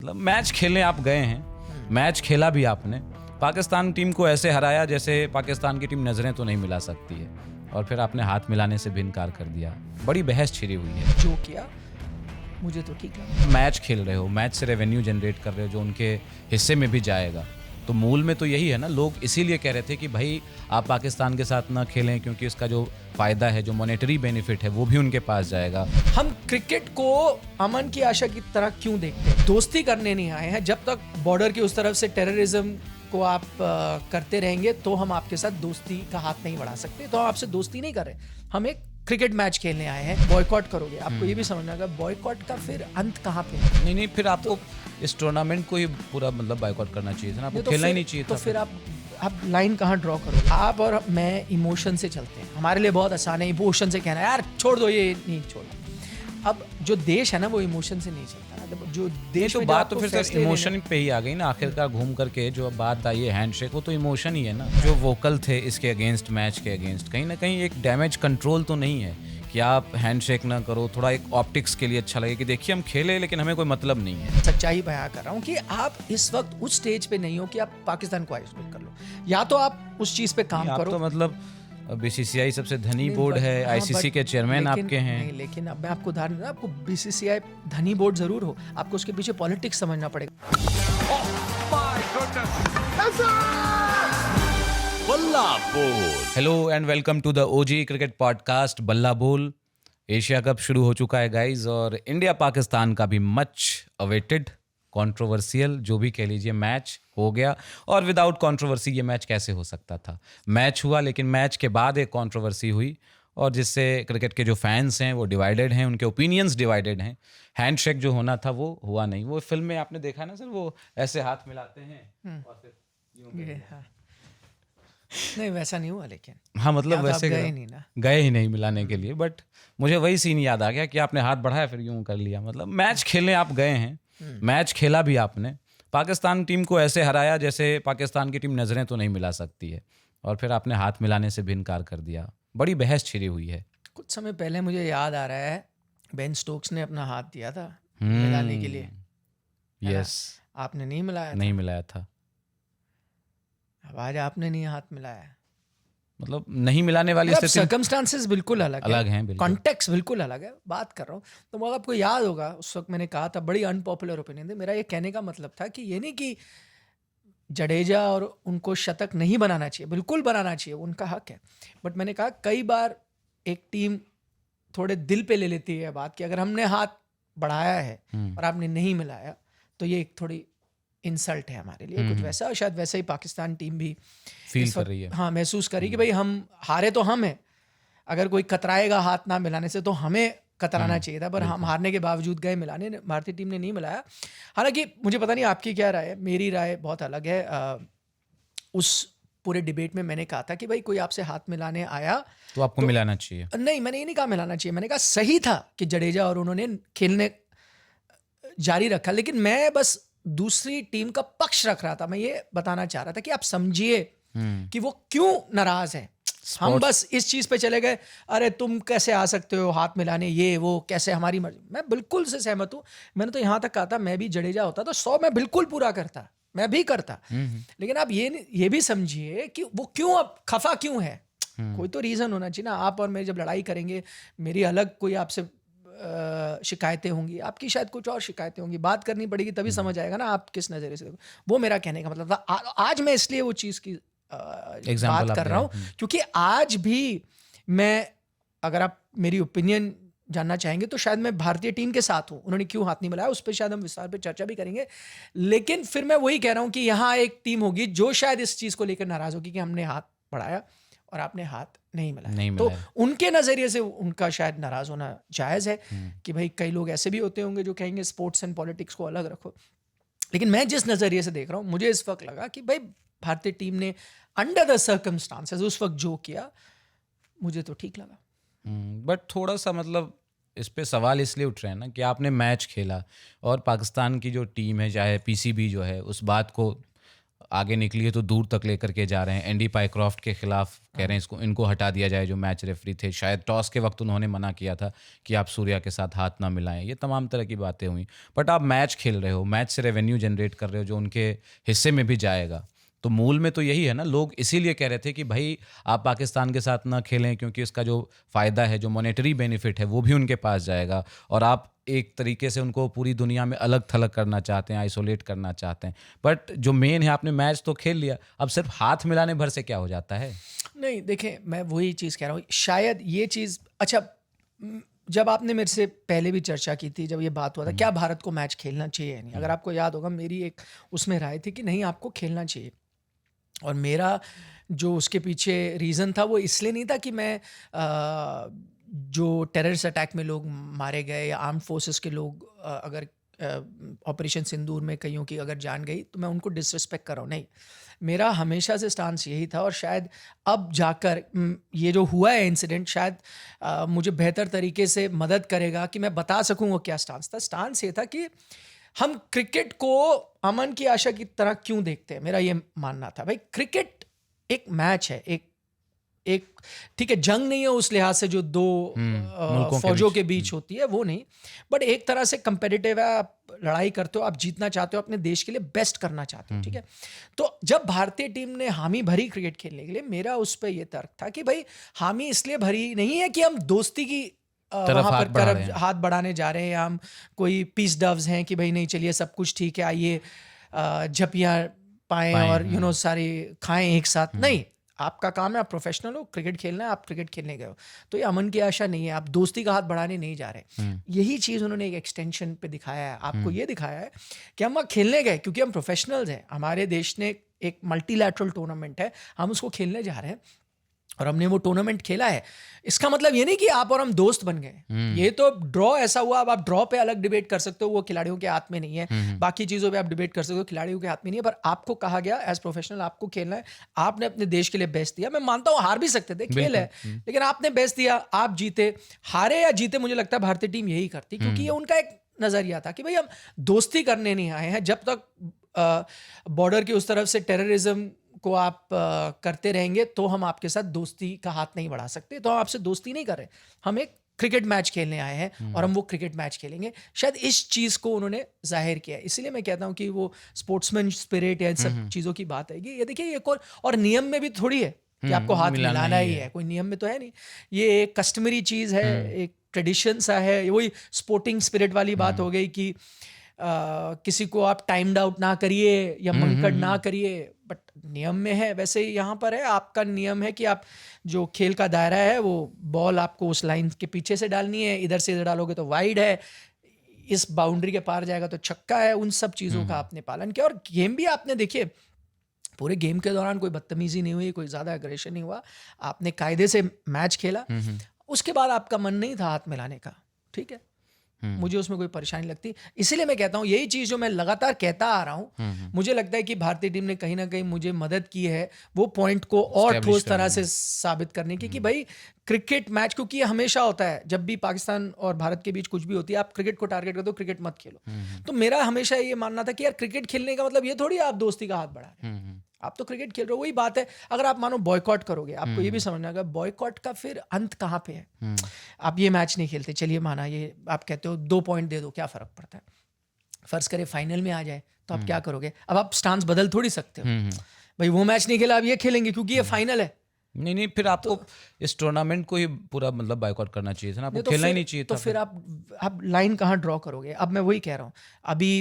मतलब मैच खेलने आप गए हैं, मैच खेला भी आपने, पाकिस्तान टीम को ऐसे हराया जैसे पाकिस्तान की टीम नजरें तो नहीं मिला सकती है, और फिर आपने हाथ मिलाने से भी इनकार कर दिया। बड़ी बहस छिड़ी हुई है। जो किया मुझे तो ठीक लगा। मैच खेल रहे हो, मैच से रेवेन्यू जनरेट कर रहे हो जो उनके हिस्से में भी जाएगा, तो मूल में तो यही है ना। लोग इसीलिए कह रहे थे कि भाई आप पाकिस्तान के साथ ना खेलें क्योंकि इसका जो फ़ायदा है, जो मॉनेटरी बेनिफिट है, वो भी उनके पास जाएगा। हम क्रिकेट को अमन की आशा की तरह क्यों देखते हैं? दोस्ती करने नहीं आए हैं। जब तक बॉर्डर की उस तरफ से टेररिज्म को आप करते रहेंगे तो हम आपके साथ दोस्ती का हाथ नहीं बढ़ा सकते। तो हम आपसे दोस्ती नहीं कर रहे, हम एक क्रिकेट मैच खेलने आए हैं। बॉयकॉट करोगे, आपको ये भी समझना होगा बॉयकॉट का फिर अंत कहाँ पे है? नहीं, फिर आपको इस टूर्नामेंट को ही पूरा मतलब बायकॉट करना चाहिए था ना, आपको तो खेलना ही फिर- नहीं चाहिए तो था। फिर आप लाइन कहाँ ड्रॉ करोगे? आप और मैं इमोशन से चलते हैं, हमारे लिए बहुत आसान है इमोशन से कहना यार छोड़ दो, ये नहीं छोड़ना। अब जो देश है ना वो इमोशन से नहीं चलता ना। जो देश तो में बात जो तो फिर आपको सर फैसले इमोशन पे ही आ गई ना आखिरकार घूम करके। जो अब बात आई है हैंडशेक, वो तो इमोशन ही है ना। जो वोकल थे इसके अगेंस्ट, मैच के अगेंस्ट, कहीं ना कहीं एक डैमेज कंट्रोल तो नहीं है कि आप हैंडशेक ना करो। थोड़ा एक ऑप्टिक्स के लिए अच्छा लगे कि देखिए हम खेले लेकिन हमें कोई मतलब नहीं है। सच्चाई बयां कर रहा हूँ कि आप इस वक्त उस स्टेज पे नहीं हो कि आप पाकिस्तान को आइसोलेट कर लो, या तो आप उस चीज पे काम आप करो। तो मतलब बीसीसीआई सबसे धनी नहीं, बोर्ड but- है, हाँ, आईसीसी but- के चेयरमैन लेकिन- आपके हैं। नहीं, लेकिन अब मैं आपको उदाहरण दूं, आपको बीसीसीआई धनी बोर्ड जरूर हो, आपको उसके पीछे पॉलिटिक्स समझना पड़ेगा। Balla Bol. Hello and welcome to the OG cricket podcast Balla Bol. Asia cup शुरू हो चुका है गाइज, और इंडिया पाकिस्तान का भी मच अवेटेड, कंट्रोवर्शियल जो भी कह लीजिए, मैच हो गया। और विदाउट कंट्रोवर्सी ये मैच कैसे हो सकता था? मैच हुआ, लेकिन मैच के बाद एक कंट्रोवर्सी हुई, और जिससे क्रिकेट के जो फैंस हैं वो डिवाइडेड हैं, उनके ओपिनियंस डिवाइडेड हैं। हैंडशेक जो होना था वो हुआ नहीं। वो फिल्म में आपने देखा ना सर, वो ऐसे हाथ मिलाते हैं और फिर यूं ये हाँ। नहीं वैसा नहीं हुआ, लेकिन हाँ, मतलब या तो आप वैसे गए नहीं ना। गए ही नहीं मिलाने के लिए। बट मुझे वही सीन याद आ गया कि आपने हाथ बढ़ाया फिर यूं कर लिया। मतलब मैच खेलने आप गए हैं, मैच खेला भी आपने, पाकिस्तान टीम को ऐसे हराया जैसे पाकिस्तान की टीम नजरें तो नहीं मिला सकती है, और फिर आपने हाथ मिलाने से भी इनकार कर दिया। बड़ी बहस छिड़ी हुई है। कुछ समय पहले मुझे याद आ रहा है बेन स्टोक्स ने अपना हाथ दिया था मिलाने के लिए, है ना? यस, आपने नहीं मिलाया नहीं था। मिलाया था। अब आज आपने नहीं हाथ मिलाया। मतलब नहीं मिलाने वाली मतलब स्थिति सर्कमस्टांसेस बिल्कुल अलग हैं, बिल्कुल। कॉन्टेक्स्ट बिल्कुल अलग है। बात कर रहा हूँ तो मगर आपको याद होगा उस वक्त मैंने कहा था, बड़ी अनपॉपुलर ओपिनियन थी मेरा। ये कहने का मतलब था कि ये नहीं कि जडेजा और उनको शतक नहीं बनाना चाहिए, बिल्कुल बनाना चाहिए, उनका हक है। बट मैंने कहा कई बार एक टीम थोड़े दिल पे ले लेती है बात कि अगर हमने हाथ बढ़ाया है और आपने नहीं मिलाया तो ये एक थोड़ी इंसल्ट है हमारे लिए, कुछ वैसा। और शायद वैसे ही पाकिस्तान टीम भी फील इस कर वक्त रही है। हाँ महसूस करी कि भाई हम हारे तो हम हैं, अगर कोई कतराएगा हाथ ना मिलाने से तो हमें कतराना चाहिए था, पर हम हारने के बावजूद गए मिलाने। भारतीय टीम ने नहीं मिलाया। हालांकि मुझे पता नहीं आपकी क्या राय है, मेरी राय बहुत अलग है। उस पूरे डिबेट में मैंने कहा था कि भाई कोई आपसे हाथ मिलाने आया तो आपको मिलाना चाहिए। नहीं, मैंने ये नहीं कहा मिलाना चाहिए, मैंने कहा सही था कि जडेजा और उन्होंने खेलने जारी रखा, लेकिन मैं बस दूसरी टीम का पक्ष रख रहा था। मैं ये बताना चाह रहा था कि आप समझिए कि वो क्यों नाराज है। हम बस इस चीज पे चले गए, अरे तुम कैसे आ सकते हो हाथ मिलाने, ये वो कैसे, हमारी मर्जी। मैं बिल्कुल से सहमत हूँ। मैंने तो यहाँ तक कहा था मैं भी जडेजा होता तो 100 मैं बिल्कुल पूरा करता, मैं भी करता। लेकिन आप ये भी समझिए कि वो क्यों अब खफा क्यों है। कोई तो रीजन होना चाहिए ना। आप और मैं जब लड़ाई करेंगे, मेरी अलग कोई आपसे शिकायतें होंगी, आपकी शायद कुछ और शिकायतें होंगी, बात करनी पड़ेगी, तभी समझ आएगा ना आप किस नज़रिए से देखो। वो मेरा कहने का मतलब था। आज मैं इसलिए वो चीज़ की बात कर रहा हूँ क्योंकि आज भी मैं, अगर आप मेरी ओपिनियन जानना चाहेंगे तो शायद मैं भारतीय टीम के साथ हूँ। उन्होंने क्यों हाथ नहीं मिलाया उस पर शायद हम विस्तार पे चर्चा भी करेंगे, लेकिन फिर मैं वही कह रहा हूँ कि यहाँ एक टीम होगी जो शायद इस चीज़ को लेकर नाराज होगी कि हमने हाथ बढ़ाया और आपने हाथ नहीं मिलाया। तो उनके नज़रिए से उनका शायद नाराज होना जायज़ है कि भाई कई लोग ऐसे भी होते होंगे जो कहेंगे स्पोर्ट्स एंड पॉलिटिक्स को अलग रखो। लेकिन मैं जिस नज़रिए से देख रहा हूँ, मुझे इस वक्त लगा कि भाई भारतीय टीम ने अंडर द सर्कमस्टांसेस उस वक्त जो किया मुझे तो ठीक लगा। बट थोड़ा सा मतलब इस पे सवाल इसलिए उठ रहे हैं ना कि आपने मैच खेला और पाकिस्तान की जो टीम है, चाहे पीसीबी जो है, उस बात को आगे निकली है तो दूर तक लेकर के जा रहे हैं। एंडी पाइक्रॉफ्ट के खिलाफ कह रहे हैं इनको हटा दिया जाए जो मैच रेफरी थे। शायद टॉस के वक्त उन्होंने मना किया था कि आप सूर्या के साथ हाथ ना मिलाएं। ये तमाम तरह की बातें हुई। बट आप मैच खेल रहे हो, मैच से रेवेन्यू जनरेट कर रहे हो जो उनके हिस्से में भी जाएगा। तो मूल में तो यही है ना, लोग इसीलिए कह रहे थे कि भाई आप पाकिस्तान के साथ ना खेलें क्योंकि इसका जो फ़ायदा है, जो मॉनेटरी बेनिफिट है वो भी उनके पास जाएगा। और आप एक तरीके से उनको पूरी दुनिया में अलग थलग करना चाहते हैं, आइसोलेट करना चाहते हैं। बट जो मेन है, आपने मैच तो खेल लिया, अब सिर्फ हाथ मिलाने भर से क्या हो जाता है? नहीं, देखें, मैं वही चीज़ कह रहा हूँ, शायद ये चीज़ अच्छा जब आपने मेरे से पहले भी चर्चा की थी, जब ये बात हुआ था क्या भारत को मैच खेलना चाहिए या नहीं, अगर आपको याद होगा मेरी एक उसमें राय थी कि नहीं, आपको खेलना चाहिए। और मेरा जो उसके पीछे रीज़न था वो इसलिए नहीं था कि मैं जो टेररिस्ट अटैक में लोग मारे गए या आर्म्ड फोर्सेस के लोग अगर ऑपरेशन सिंदूर में कईयों की अगर जान गई तो मैं उनको डिसरिस्पेक्ट कर रहा हूँ, नहीं। मेरा हमेशा से स्टांस यही था और शायद अब जाकर ये जो हुआ है इंसिडेंट शायद मुझे बेहतर तरीके से मदद करेगा कि मैं बता सकूँ वो क्या स्टांस था। स्टांस ये था कि हम क्रिकेट को अमन की आशा की तरह क्यों देखते हैं, मेरा ये मानना था। भाई क्रिकेट एक मैच है, एक ठीक है, जंग नहीं है उस लिहाज से जो दो फौजों के बीच होती है, वो नहीं, बट एक तरह से कंपेटिटिव है। आप लड़ाई करते हो, आप जीतना चाहते हो, अपने देश के लिए बेस्ट करना चाहते हो, ठीक है। तो जब भारतीय टीम ने हामी भरी क्रिकेट खेलने के लिए, मेरा उस पर यह तर्क था कि भाई हामी इसलिए भरी नहीं है कि हम दोस्ती की वहां पर हाथ बढ़ाने जा रहे हैं, हम कोई पीस डव्स हैं कि भाई नहीं चलिए सब कुछ ठीक है, आइए झपियाँ पाएं और सारी खाएं एक साथ। नहीं, आपका काम है, आप प्रोफेशनल हो, क्रिकेट खेलना है, आप क्रिकेट खेलने गए हो, तो ये अमन की आशा नहीं है, आप दोस्ती का हाथ बढ़ाने नहीं जा रहे। यही चीज़ उन्होंने एक एक्सटेंशन पे दिखाया है, आपको ये दिखाया है कि हम वहाँ खेलने गए क्योंकि हम प्रोफेशनल्स हैं, हमारे देश ने एक मल्टीलैटरल टूर्नामेंट है, हम उसको खेलने जा रहे हैं और हमने वो टूर्नामेंट खेला है। इसका मतलब ये नहीं कि आप और हम दोस्त बन गए, ये तो ड्रॉ ऐसा हुआ। अब आप ड्रॉ पे अलग डिबेट कर सकते हो, वो खिलाड़ियों के हाथ में नहीं है, बाकी चीज़ों पे आप डिबेट कर सकते हो, खिलाड़ियों के हाथ में नहीं है। पर आपको कहा गया एज प्रोफेशनल आपको खेलना है, आपने अपने देश के लिए बेस्ट दिया। मैं मानता हूँ हार भी सकते थे, खेल है, लेकिन आपने बेस्ट दिया, आप जीते। हारे या जीते मुझे लगता है भारतीय टीम यही करती, क्योंकि ये उनका एक नज़रिया था कि भाई हम दोस्ती करने नहीं आए हैं। जब तक बॉर्डर की उस तरफ से टेररिज्म को आप करते रहेंगे तो हम आपके साथ दोस्ती का हाथ नहीं बढ़ा सकते, तो हम आपसे दोस्ती नहीं कर रहे, हम एक क्रिकेट मैच खेलने आए हैं और हम वो क्रिकेट मैच खेलेंगे। शायद इस चीज़ को उन्होंने जाहिर किया है, इसलिए मैं कहता हूँ कि वो स्पोर्ट्समैन स्पिरिट या इन सब चीज़ों की बात है। ये देखिए, एक और नियम में भी थोड़ी है कि आपको हाथ मिलाना ही है, कोई नियम में तो है नहीं, ये एक कस्टमरी चीज़ है, एक ट्रेडिशन सा है। वही स्पोर्टिंग स्पिरिट वाली बात हो गई कि किसी को आप टाइम्ड आउट ना करिए या मंकड़ ना करिए, बट नियम में है। वैसे ही यहाँ पर है, आपका नियम है कि आप जो खेल का दायरा है वो बॉल आपको उस लाइन के पीछे से डालनी है, इधर से इधर डालोगे तो वाइड है, इस बाउंड्री के पार जाएगा तो छक्का है। उन सब चीज़ों का आपने पालन किया और गेम भी आपने देखिए, पूरे गेम के दौरान कोई बदतमीजी नहीं हुई, कोई ज़्यादा एग्रेशन नहीं हुआ, आपने कायदे से मैच खेला। उसके बाद आपका मन नहीं था हाथ मिलाने का, ठीक है, मुझे उसमें कोई परेशानी लगती। इसीलिए मैं कहता हूँ यही चीज़ जो मैं लगातार कहता आ रहा हूँ, मुझे लगता है कि भारतीय टीम ने कहीं ना कहीं मुझे मदद की है वो पॉइंट को और ठोस तरह से साबित करने की कि भाई क्रिकेट मैच, क्योंकि ये हमेशा होता है जब भी पाकिस्तान और भारत के बीच कुछ भी होती है, आप क्रिकेट को टारगेट करते हो, क्रिकेट मत खेलो। तो मेरा हमेशा ये मानना था कि यार क्रिकेट खेलने का मतलब ये थोड़ी आप दोस्ती का हाथ बढ़ा रहे हैं, आप तो क्रिकेट खेल रहे हो। वही बात है, अगर आप मानो बॉयकॉट करोगे, आपको ये भी समझना होगा बॉयकॉट का फिर अंत कहाँ पे है। आप ये मैच नहीं खेलते, चलिए माना ये आप कहते हो 2 पॉइंट दे दो, क्या फ़र्क पड़ता है, फ़र्ज करें फाइनल में आ जाए तो आप क्या करोगे? अब आप स्टांस बदल थोड़ी सकते हो, भाई वो मैच नहीं खेला, आप ये खेलेंगे क्योंकि ये फाइनल है। नहीं, फिर आपको इस टूर्नामेंट को ही पूरा मतलब बायकॉट करना चाहिए था ना, आपको खेलना ही नहीं चाहिए था। तो फिर आप लाइन कहाँ ड्रॉ करोगे? अब मैं वही कह रहा हूँ, अभी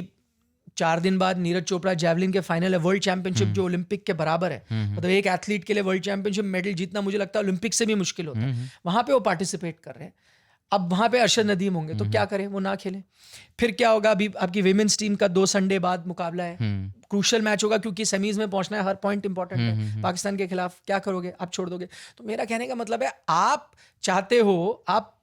4 दिन बाद नीरज चोपड़ा जैवलिन के फाइनल है, वर्ल्ड चैंपियनशिप जो ओलंपिक के बराबर है, मतलब एक एथलीट के लिए वर्ल्ड चैंपियनशिप मेडल जीतना मुझे लगता है ओलंपिक से भी मुश्किल होता है। वहां पे वो पार्टिसिपेट कर रहे हैं, अब वहां पे अरशद नदीम होंगे तो क्या करें, वो ना खेलें। फिर क्या होगा, अभी आपकी विमेंस टीम का 2 संडे बाद मुकाबला है, क्रूशियल मैच होगा क्योंकि सेमीज में पहुंचना है, हर पॉइंट इंपॉर्टेंट है पाकिस्तान के खिलाफ। क्या करोगे, आप छोड़ दोगे? तो मेरा कहने का मतलब है, आप चाहते हो, आप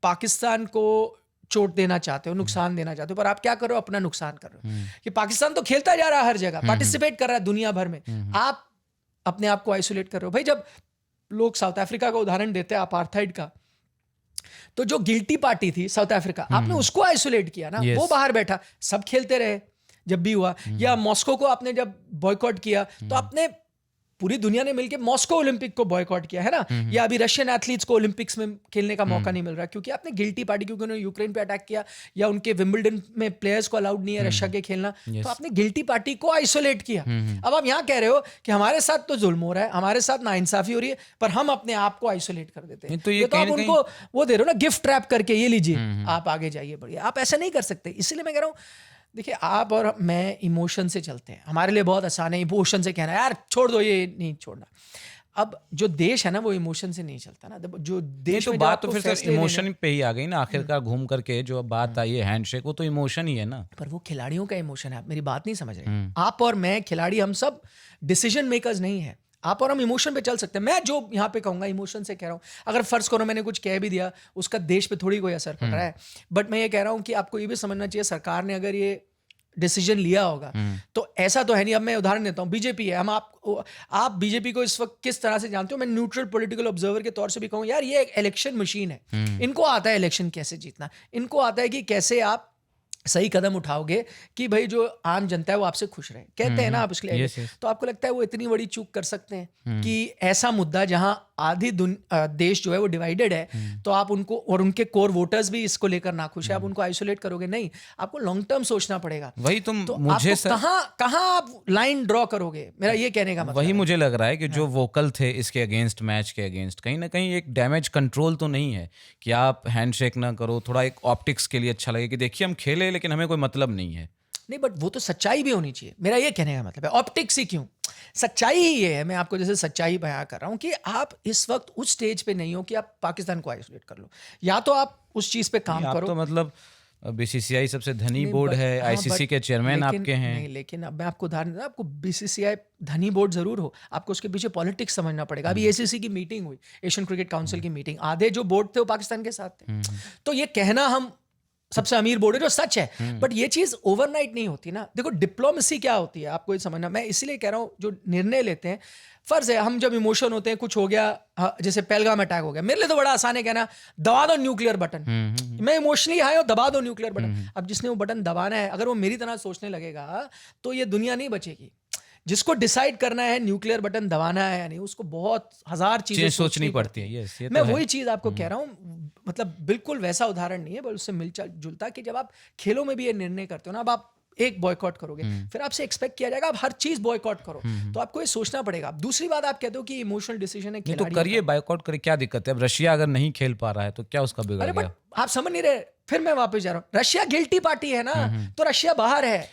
पाकिस्तान को चोट देना चाहते हो, नुकसान देना चाहते हो, पर आप क्या कर रहे हो, अपना नुकसान कर रहे हो। कि पाकिस्तान तो खेलता जा रहा है, हर जगह पार्टिसिपेट कर रहा है दुनिया भर में, आप अपने आप को आइसोलेट कर रहे हो। भाई जब लोग साउथ अफ्रीका का उदाहरण देते हैं अपार्थाइड का, तो जो गिल्टी पार्टी थी साउथ अफ्रीका, आपने उसको आइसोलेट किया ना, वो बाहर बैठा, सब खेलते रहे, जब भी हुआ, या मॉस्को को आपने जब बॉयकॉट किया, तो आपने पूरी दुनिया ने मिलकर मॉस्को ओलंपिक को बॉयकॉट किया है ना, या अभी रशियन एथलीट्स को ओलंपिक्स में खेलने का मौका नहीं मिल रहा क्योंकि आपने गिल्टी पार्टी, क्योंकि उन्होंने यूक्रेन पे अटैक किया, या उनके विंबलडन में प्लेयर्स को अलाउड नहीं है रशिया के खेलना, तो आपने गिल्टी पार्टी को आइसोलेट किया। अब आप यहाँ कह रहे हो कि हमारे साथ तो जुल्म हो रहा है, हमारे साथ नाइंसाफी हो रही है, पर हम अपने आप को आइसोलेट कर देते हैं। तो ये तो आप उनको वो दे रहे हो ना, गिफ्ट रैप करके, ये लीजिए आप आगे जाइए, बढ़िया। आप ऐसा नहीं कर सकते। इसलिए मैं कह रहा हूँ, देखिए आप और मैं इमोशन से चलते हैं, हमारे लिए बहुत आसान है इमोशन से कहना यार छोड़ दो, ये नहीं छोड़ना। अब जो देश है ना वो इमोशन से नहीं चलता ना, जो देश तो में बात तो फिर इमोशन पे ही आ गई ना आखिरकार घूम करके। जो बात आई है हैंडशेक, वो तो इमोशन ही है ना। पर वो खिलाड़ियों का इमोशन है, आप मेरी बात नहीं समझ रहे। आप और मैं खिलाड़ी, हम सब डिसीजन मेकर्स नहीं है। आप और हम इमोशन पे चल सकते हैं। मैं जो यहाँ पे कहूँगा इमोशन से कह रहा हूँ। अगर फर्ज करो मैंने कुछ कह भी दिया, उसका देश पे थोड़ी कोई असर पड़ रहा है, बट मैं ये कह रहा हूँ कि आपको ये भी समझना चाहिए, सरकार ने अगर ये डिसीजन लिया होगा तो ऐसा तो है नहीं। अब मैं उदाहरण देता हूँ, बीजेपी है, हम आप बीजेपी को इस वक्त किस तरह से जानते हो? मैं न्यूट्रल पॉलिटिकल ऑब्जर्वर के तौर से भी कहूँ, यार ये एक इलेक्शन मशीन है। इनको आता है इलेक्शन कैसे जीतना, इनको आता है कि कैसे आप सही कदम उठाओगे कि भाई जो आम जनता है वो आपसे खुश रहे, कहते हैं ना आप इसके लिए। तो आपको लगता है वो इतनी बड़ी चूक कर सकते हैं कि ऐसा मुद्दा जहां आधी देश जो है वो डिवाइडेड है, तो आप उनको, और उनके कोर वोटर्स भी इसको लेकर नाखुश है, आप उनको आइसोलेट करोगे? नहीं, आपको लॉन्ग टर्म सोचना पड़ेगा। वही तो मुझे कहाँ आप लाइन ड्रॉ करोगे, मेरा ये कहने का मतलब वही मुझे लग रहा है कि जो वोकल थे इसके अगेंस्ट, मैच के अगेंस्ट, कहीं ना कहीं एक डैमेज कंट्रोल तो नहीं है कि आप हैंडशेक ना करो, थोड़ा एक ऑप्टिक्स के लिए अच्छा लगे कि देखिए हम खेले लेकिन हमें कोई मतलब नहीं है। नहीं, बट वो तो सच्चाई भी होनी चाहिए, मेरा ये कहने का मतलब है। ऑप्टिक्स ही क्यों, सच्चाई ही ये है। मैं आपको जैसे सच्चाई बयां कर रहा हूं कि आप इस वक्त उस स्टेज पे नहीं हो कि आप पाकिस्तान को आइसोलेट कर लो, या तो आप उस चीज पे काम करो। तो मतलब बीसीसीआई सबसे धनी बोर्ड है, आईसीसी के चेयरमैन आपके हैं। नहीं, लेकिन अब मैं आपको उदाहरण दूं, आपको बीसीसीआई धनी बोर्ड जरूर हो, आपको उसके पीछे पॉलिटिक्स समझना पड़ेगा। अभी एसीसी की मीटिंग हुई, एशियन क्रिकेट काउंसिल की मीटिंग, आधे जो बोर्ड थे वो पाकिस्तान के साथ थे। तो ये कहना हम सबसे अमीर बोर्ड है जो सच है, बट ये चीज ओवरनाइट नहीं होती ना। देखो डिप्लोमेसी क्या होती है आपको ये समझना। मैं इसीलिए कह रहा हूँ, जो निर्णय लेते हैं, फर्ज है हम जब इमोशन होते हैं, कुछ हो गया, जैसे पहलगाम अटैक हो गया, मेरे लिए तो बड़ा आसान है कहना दबा दो न्यूक्लियर बटन। मैं इमोशनली हाई हूं, दबा दो न्यूक्लियर बटन। अब जिसने वो बटन दबाना है, अगर वो मेरी तरह सोचने लगेगा तो ये दुनिया नहीं बचेगी। जिसको डिसाइड करना है न्यूक्लियर बटन दबाना है या नहीं, उसको बहुत हजार चीजें सोचनी पड़ती है। मैं वही चीज आपको कह रहा हूँ, मतलब बिल्कुल वैसा उदाहरण नहीं है, बल्कि उससे मिलता जुलता, कि जब आप खेलों में भी ये निर्णय करते हो ना, अब आप एक बॉयकॉट करोगे, फिर आपसे एक्सपेक्ट किया जाएगा आप हर चीज बॉयकॉट करो, तो आपको ये सोचना पड़ेगा। दूसरी बात, आप कहते हो कि इमोशनल डिसीजन है, तो करिए, बॉयकॉट करिए, क्या दिक्कत है? अब रशिया अगर नहीं खेल पा रहा है तो क्या उसका बिगड़ गया? आप समझ नहीं रहे, फिर मैं वापस जा रहा हूँ, रशिया गिल्टी पार्टी है ना, तो रशिया बाहर है।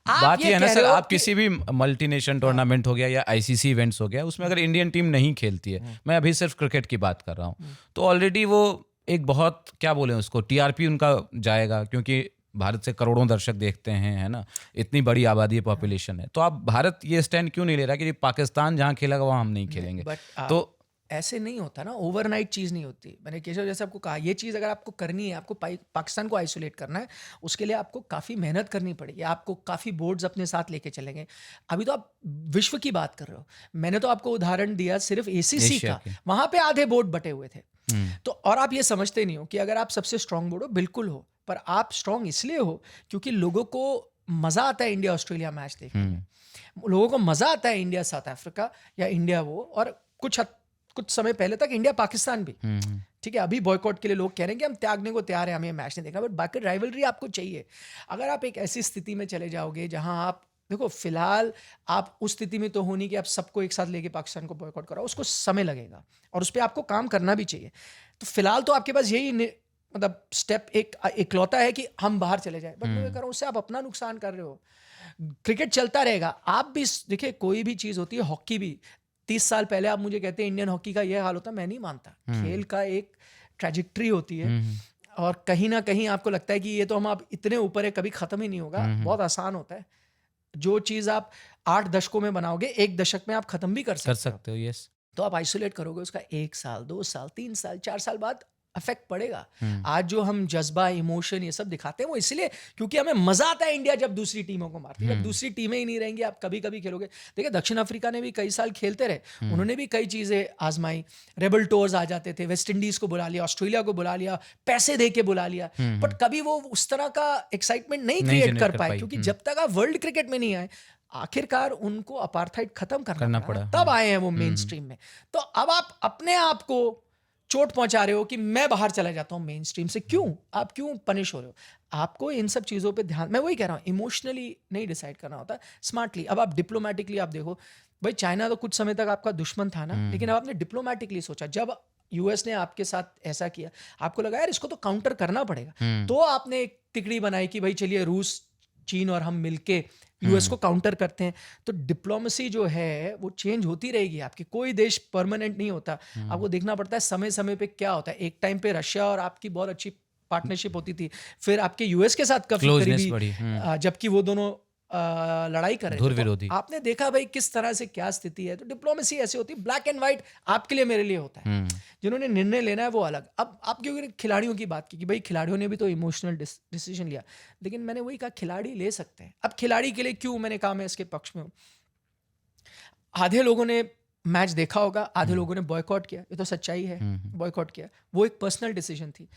बात ये है ना सर, आप किसी भी मल्टीनेशनल टूर्नामेंट हो गया या आईसीसी इवेंट्स हो गया, उसमें अगर इंडियन टीम नहीं खेलती है, मैं अभी सिर्फ क्रिकेट की बात कर रहा हूँ, तो ऑलरेडी वो एक बहुत, क्या बोले उसको, टीआरपी उनका जाएगा, क्योंकि भारत से करोड़ों दर्शक देखते हैं, है ना, इतनी बड़ी आबादी, पॉपुलेशन है। तो आप भारत ये स्टैंड क्यों नहीं ले रहा कि पाकिस्तान जहाँ खेलेगा वहाँ हम नहीं खेलेंगे? तो ऐसे नहीं होता ना, ओवरनाइट चीज़ नहीं होती। मैंने केशव जैसे आपको कहा, ये चीज़ अगर आपको करनी है, आपको पाकिस्तान को आइसोलेट करना है, उसके लिए आपको काफ़ी मेहनत करनी पड़ेगी, आपको काफ़ी बोर्ड्स अपने साथ लेके चलेंगे। अभी तो आप विश्व की बात कर रहे हो, मैंने तो आपको उदाहरण दिया सिर्फ एसीसी का, वहाँ पे आधे बोर्ड बटे हुए थे। तो और आप ये समझते नहीं हो कि अगर आप सबसे स्ट्रांग बोर्ड हो, बिल्कुल हो, पर आप स्ट्रांग इसलिए हो क्योंकि लोगों को मज़ा आता है इंडिया ऑस्ट्रेलिया मैच देखने में, लोगों को मज़ा आता है इंडिया साउथ अफ्रीका या इंडिया वो, और कुछ समय पहले तक इंडिया पाकिस्तान भी, ठीक है। अभी बॉयकॉट के लिए लोग कह रहे हैं कि हम त्यागने को तैयार हैं, हमें मैच नहीं देखना, बट बाकी राइवलरी आपको चाहिए। अगर आप एक ऐसी स्थिति में चले जाओगे जहां आप, देखो फिलहाल आप उस स्थिति में तो हो नहीं कि आप सबको एक साथ लेके पाकिस्तान को बॉयकॉट कराओ, उसको समय लगेगा और उस पर आपको काम करना भी चाहिए। तो फिलहाल तो आपके पास यही मतलब स्टेप इकलौता है कि हम बाहर चले जाए, बट मैं कह रहा हूँ उससे आप अपना नुकसान कर रहे हो। क्रिकेट चलता रहेगा, आप भी देखिए, कोई भी चीज़ होती है, हॉकी भी 30 साल पहले आप मुझे कहते हैं इंडियन हॉकी का यह हाल होता, मैं नहीं मानता। खेल का एक ट्रैजेक्टरी होती है, और कहीं ना कहीं आपको लगता है कि ये तो हम आप इतने ऊपर है, कभी खत्म ही नहीं होगा। बहुत आसान होता है, जो चीज़ आप 8 दशकों में बनाओगे, 1 दशक में आप खत्म भी कर सकते हो। यस। तो आप आइसोलेट करोगे उसका 1 साल, 2 साल, 3 साल, 4 साल बाद अफेक्ट पड़ेगा। आज जो हम जज्बा, इमोशन ये सब दिखाते हैं वो इसलिए क्योंकि हमें मजा आता है इंडिया जब दूसरी टीमों को मारती है। जब दूसरी टीमें ही नहीं रहेंगी, आप कभी कभी खेलोगे। देखिए दक्षिण अफ्रीका ने भी कई साल खेलते रहे, उन्होंने भी कई चीजें आजमाई। रेबल टूर्स आ जाते थे, वेस्ट इंडीज को बुला लिया, ऑस्ट्रेलिया को बुला लिया, पैसे दे के बुला लिया, बट कभी वो उस तरह का एक्साइटमेंट नहीं क्रिएट कर पाए, क्योंकि जब तक आप वर्ल्ड क्रिकेट में नहीं आए, आखिरकार उनको अपार्थाइड खत्म करना पड़ा, तब आए हैं वो मेन स्ट्रीम में। तो अब आप अपने आप को चोट पहुंचा रहे हो कि मैं बाहर चला जाता हूं मेन स्ट्रीम से। क्यों? आप क्यों पनिश हो रहे हो? आपको इन सब चीजों पे ध्यान, मैं वही कह रहा हूं, इमोशनली नहीं डिसाइड करना होता, स्मार्टली। अब आप डिप्लोमेटिकली आप देखो, भाई चाइना तो कुछ समय तक आपका दुश्मन था ना, लेकिन अब आपने डिप्लोमेटिकली सोचा, जब यूएस ने आपके साथ ऐसा किया, आपको लगा यार इसको तो काउंटर करना पड़ेगा, तो आपने एक तिकड़ी बनाई कि भाई चलिए रूस, चीन और हम मिलके यूएस को काउंटर करते हैं। तो डिप्लोमेसी जो है वो चेंज होती रहेगी आपकी, कोई देश परमानेंट नहीं होता। आपको देखना पड़ता है समय समय पे क्या होता है। एक टाइम पे रशिया और आपकी बहुत अच्छी पार्टनरशिप होती थी, फिर आपके यूएस के साथ कभी करीबी, जबकि वो दोनों लड़ाई कर रहे थे, तो आपने देखा भाई किस तरह से क्या स्थिति है। तो डिप्लोमेसी ऐसी होती है, ब्लैक एंड व्हाइट आपके लिए मेरे लिए होता है, जिन्होंने निर्णय लेना है वो अलग। अब आप क्योंकि खिलाड़ियों की बात की कि भाई खिलाड़ियों ने भी तो इमोशनल डिसीजन लिया, लेकिन मैंने वही कहा खिलाड़ी ले सकते हैं। अब खिलाड़ी के लिए क्यों मैंने कहा मैं इसके पक्ष में हूँ। आधे लोगों ने मैच देखा होगा, आधे लोगों ने बॉयकॉट किया, ये तो सच्चाई है, बॉयकॉट किया, वो एक पर्सनल डिसीजन थी।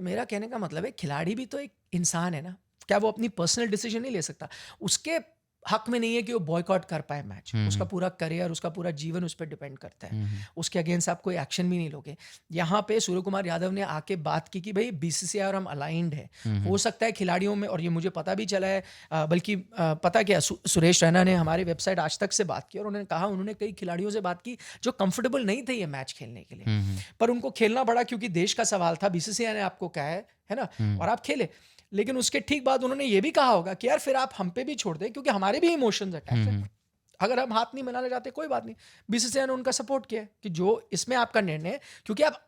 मेरा कहने का मतलब है खिलाड़ी भी तो एक इंसान है ना, क्या वो अपनी पर्सनल डिसीजन नहीं ले सकता? उसके हक में नहीं है कि वो बॉयकॉट कर पाए मैच। उसका पूरा करियर, उसका पूरा जीवन उस पर डिपेंड करता है। उसके अगेंस्ट आप कोई एक्शन भी नहीं लोगे। यहाँ पे सूर्य कुमार यादव ने आके बात की कि भाई बीसीसीआई और हम अलाइंड है। हो सकता है खिलाड़ियों में, और ये मुझे पता भी चला है, बल्कि पता क्या, सुरेश रैना ने हमारे वेबसाइट आज तक से बात की और उन्होंने कहा उन्होंने कई खिलाड़ियों से बात की जो कंफर्टेबल नहीं थे ये मैच खेलने के लिए, पर उनको खेलना पड़ा क्योंकि देश का सवाल था। बीसीसीआई ने आपको कहा है ना, और आप खेले। लेकिन उसके ठीक बाद उन्होंने ये भी कहा होगा कि यार फिर आप हम पे भी छोड़ दें, क्योंकि हमारे भी इमोशंस अटैच हैं। अगर हम हाथ नहीं मिलाना चाहते कोई बात नहीं, बीसीसीआई ने उनका सपोर्ट किया कि जो इसमें आपका निर्णय है, क्योंकि आप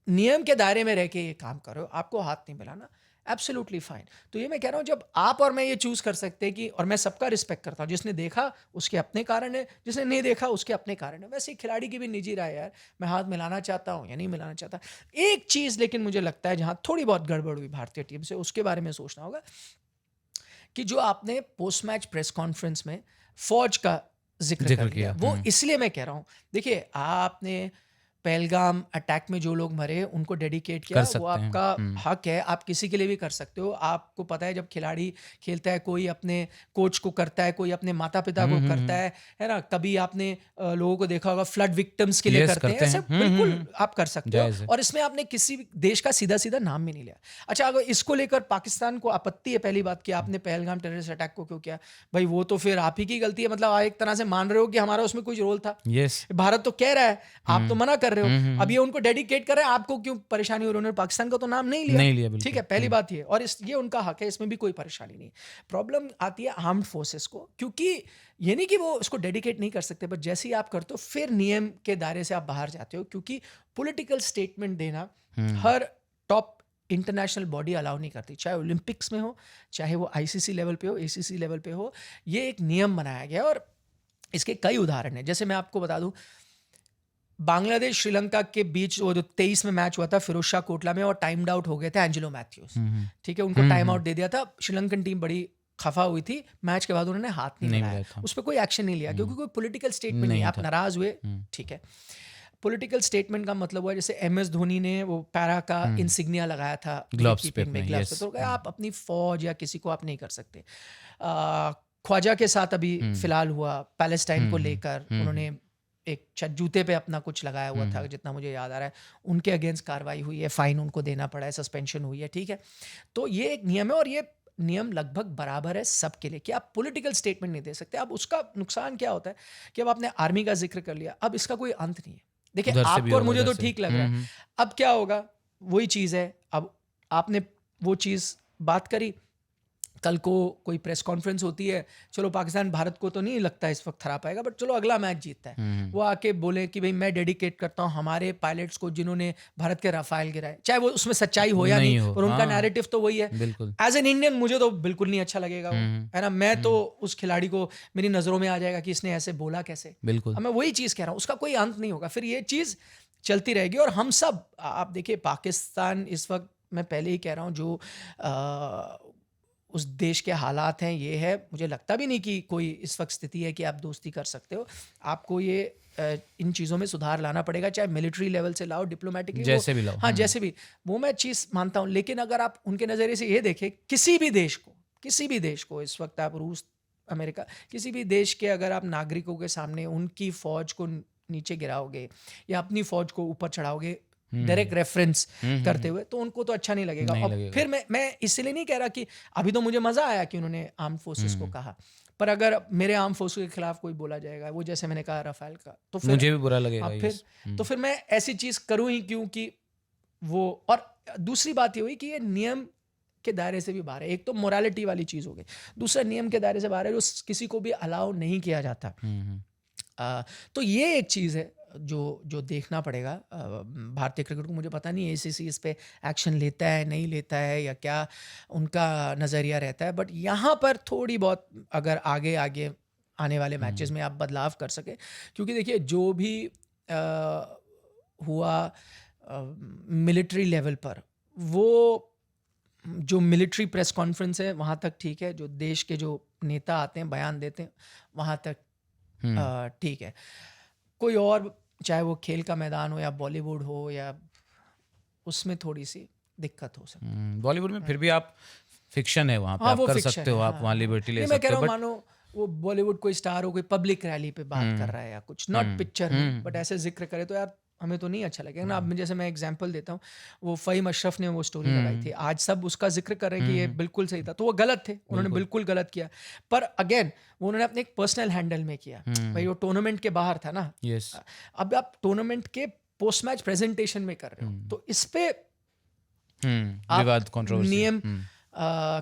नियम के दायरे में रह के ये काम कर रहे हो, आपको हाथ नहीं मिलाना, एब्सोल्युटली फाइन। तो ये मैं कह रहा हूँ, जब आप और मैं ये चूज कर सकते हैं कि, और मैं सबका रिस्पेक्ट करता हूँ, जिसने देखा उसके अपने कारण है, जिसने नहीं देखा उसके अपने कारण है। वैसे ही खिलाड़ी की भी निजी राय है यार, मैं हाथ मिलाना चाहता हूँ या नहीं मिलाना चाहता। एक चीज लेकिन मुझे लगता है जहां थोड़ी बहुत गड़बड़ हुई भारतीय टीम से, उसके बारे में सोचना होगा कि जो आपने पोस्ट मैच प्रेस कॉन्फ्रेंस में फौज का जिक्र कर किया, वो इसलिए मैं कह रहा हूँ, देखिए आपने पहलगाम अटैक में जो लोग मरे उनको डेडिकेट किया, वो आपका हक है, आप किसी के लिए भी कर सकते हो। आपको पता है जब खिलाड़ी खेलता है, कोई अपने कोच को करता है, कोई अपने माता पिता को करता है ना। कभी आपने लोगों को देखा होगा फ्लड विक्टिम्स के लिए करते हैं, ऐसे बिल्कुल आप कर सकते हो। और इसमें आपने किसी देश का सीधा सीधा नाम भी नहीं लिया। अच्छा, अगर इसको लेकर पाकिस्तान को आपत्ति है, पहली बात कि आपने पहलगाम टेररिस्ट अटैक को क्यों किया, भाई वो तो फिर आप ही की गलती है। मतलब आप एक तरह से मान रहे हो कि हमारा उसमें कोई रोल था। भारत तो कह रहा है, आप तो मना कर रहे हो। अब ये उनको डेडिकेट कर रहे हैं, आपको क्यों परेशानी हो रही है? उन्होंने पाकिस्तान का तो नाम नहीं लिया, ठीक है, पहली बात ये। और ये उनका हक है, इसमें भी कोई परेशानी नहीं। प्रॉब्लम आती है आर्म्ड फोर्सेस को, क्योंकि ये नहीं कि वो उसको डेडिकेट नहीं कर सकते, पर जैसे ही आप करते हो फिर नियम के दायरे से आप बाहर जाते हो, क्योंकि पॉलिटिकल स्टेटमेंट देना हर टॉप इंटरनेशनल बॉडी अलाउ नहीं करती, चाहे ओलंपिक्स में हो, चाहे वो आईसीसी लेवल पे हो, एसीसी लेवल पे हो। ये एक नियम बनाया गया और इसके कई उदाहरण हैं। जैसे मैं आपको बता दूं, बांग्लादेश श्रीलंका के बीच वो जो 23 में मैच हुआ था फिरोजशाह कोटला में, और टाइम्ड आउट हो गए थे एंजेलो मैथ्यूज, ठीक है, उनको टाइम आउट दे दिया था। श्रीलंकन टीम बड़ी खफा हुई थी, मैच के बाद उन्होंने हाथ नहीं मिलाया, उस पर कोई एक्शन नहीं लिया, क्योंकि कोई पॉलिटिकल स्टेटमेंट नहीं। आप नाराज हुए, ठीक है। पॉलिटिकल स्टेटमेंट का मतलब हुआ जैसे MS धोनी ने वो पैरा का इंसिग्निया लगाया था ग्लव्स पे, तो आप अपनी फौज या किसी को आप नहीं कर सकते। ख्वाजा के साथ अभी फिलहाल हुआ पैलेस्टाइन को लेकर, उन्होंने एक जूते पे अपना कुछ लगाया हुआ था, जितना मुझे याद आ रहा है, उनके अगेंस्ट कार्रवाई हुई है, फाइन उनको देना पड़ा है, सस्पेंशन हुई है, ठीक है। तो ये एक नियम है, और ये नियम लगभग बराबर है सबके लिए कि आप पॉलिटिकल स्टेटमेंट नहीं दे सकते। अब उसका नुकसान क्या होता है कि अब आपने आर्मी का जिक्र कर लिया, अब इसका कोई अंत नहीं है। देखिए आपको और मुझे तो ठीक लग रहा है, अब क्या होगा वही चीज़ है। अब आपने वो चीज़ बात करी, कल को कोई प्रेस कॉन्फ्रेंस होती है, चलो पाकिस्तान भारत को तो नहीं लगता इस वक्त हरा पाएगा, बट चलो अगला मैच जीतता है, वो आके बोले कि भाई मैं डेडिकेट करता हूँ हमारे पायलट्स को जिन्होंने भारत के राफेल गिराए, चाहे वो उसमें सच्चाई हो या नहीं, और उनका नैरेटिव तो वही है। एज एन इंडियन मुझे तो बिल्कुल नहीं अच्छा लगेगा वो, है ना। मैं तो उस खिलाड़ी को मेरी नजरों में आ जाएगा कि इसने ऐसे बोला कैसे। अब मैं वही चीज कह रहा हूँ, उसका कोई अंत नहीं होगा। फिर ये चीज चलती रहेगी। और हम सब, आप देखिए पाकिस्तान इस वक्त, मैं पहले ही कह रहा हूँ, जो उस देश के हालात हैं ये है, मुझे लगता भी नहीं कि कोई इस वक्त स्थिति है कि आप दोस्ती कर सकते हो। आपको ये इन चीज़ों में सुधार लाना पड़ेगा, चाहे मिलिट्री लेवल से लाओ, डिप्लोमेटिकली जैसे भी लाओ। हाँ जैसे भी, वो मैं चीज़ मानता हूँ। लेकिन अगर आप उनके नज़रिए से ये देखें, किसी भी देश को इस वक्त आप रूस, अमेरिका, किसी भी देश के अगर आप नागरिकों के सामने उनकी फ़ौज को नीचे गिराओगे या अपनी फ़ौज को ऊपर चढ़ाओगे डायरेक्ट रेफरेंस करते हुए, तो उनको तो अच्छा नहीं लगेगा। और फिर मैं इसलिए नहीं कह रहा कि अभी तो मुझे मज़ा आया कि उन्होंने आर्म फोर्सेस को कहा, पर अगर मेरे आर्म फोर्स के खिलाफ कोई बोला जाएगा, वो जैसे मैंने कहा राफेल का, तो फिर मुझे भी बुरा लगेगा। तो फिर मैं ऐसी चीज़ करूँ ही क्यों कि वो। और दूसरी बात ये हुई कि ये नियम के दायरे से भी बाहर है। एक तो मोरालिटी वाली चीज़ हो गई, दूसरा नियम के दायरे से बाहर है, जो किसी को भी अलाउ नहीं किया जाता। तो ये एक चीज़ है जो देखना पड़ेगा भारतीय क्रिकेट को। मुझे पता नहीं ACC इस पे एक्शन लेता है नहीं लेता है, या क्या उनका नज़रिया रहता है, बट यहाँ पर थोड़ी बहुत अगर आगे आने वाले मैचेस में आप बदलाव कर सके, क्योंकि देखिए जो भी हुआ मिलिट्री लेवल पर, वो जो मिलिट्री प्रेस कॉन्फ्रेंस है वहाँ तक ठीक है, जो देश के जो नेता आते हैं बयान देते हैं वहाँ तक ठीक है। कोई और, चाहे वो खेल का मैदान हो या बॉलीवुड हो, या उसमें थोड़ी सी दिक्कत हो सकती है। बॉलीवुड में फिर भी आप फिक्शन है वहाँ पे, आप कर सकते हो, आप वहाँ लिबर्टी ले सकते हो। मैं कह रहा हूँ मानो वो बॉलीवुड कोई स्टार हो, कोई पब्लिक रैली पे बात कर रहा है या कुछ, नॉट पिक्चर में, बट ऐसे जिक्र करे तो यार हमें तो नहीं अच्छा लगेगा ना। अब जैसे मैं एग्जांपल देता हूँ, वो फ़हीम अशरफ ने वो स्टोरी लगाई थी, आज सब उसका जिक्र कर रहे हैं कि ये बिल्कुल सही था, तो वो गलत थे, उन्होंने बिल्कुल गलत किया। पर अगेन वो उन्होंने अपने एक पर्सनल हैंडल में किया, भाई वो टूर्नामेंट के बाहर था ना। अब आप टूर्नामेंट के पोस्ट मैच प्रेजेंटेशन में कर रहे हो, तो इस पे आप नियम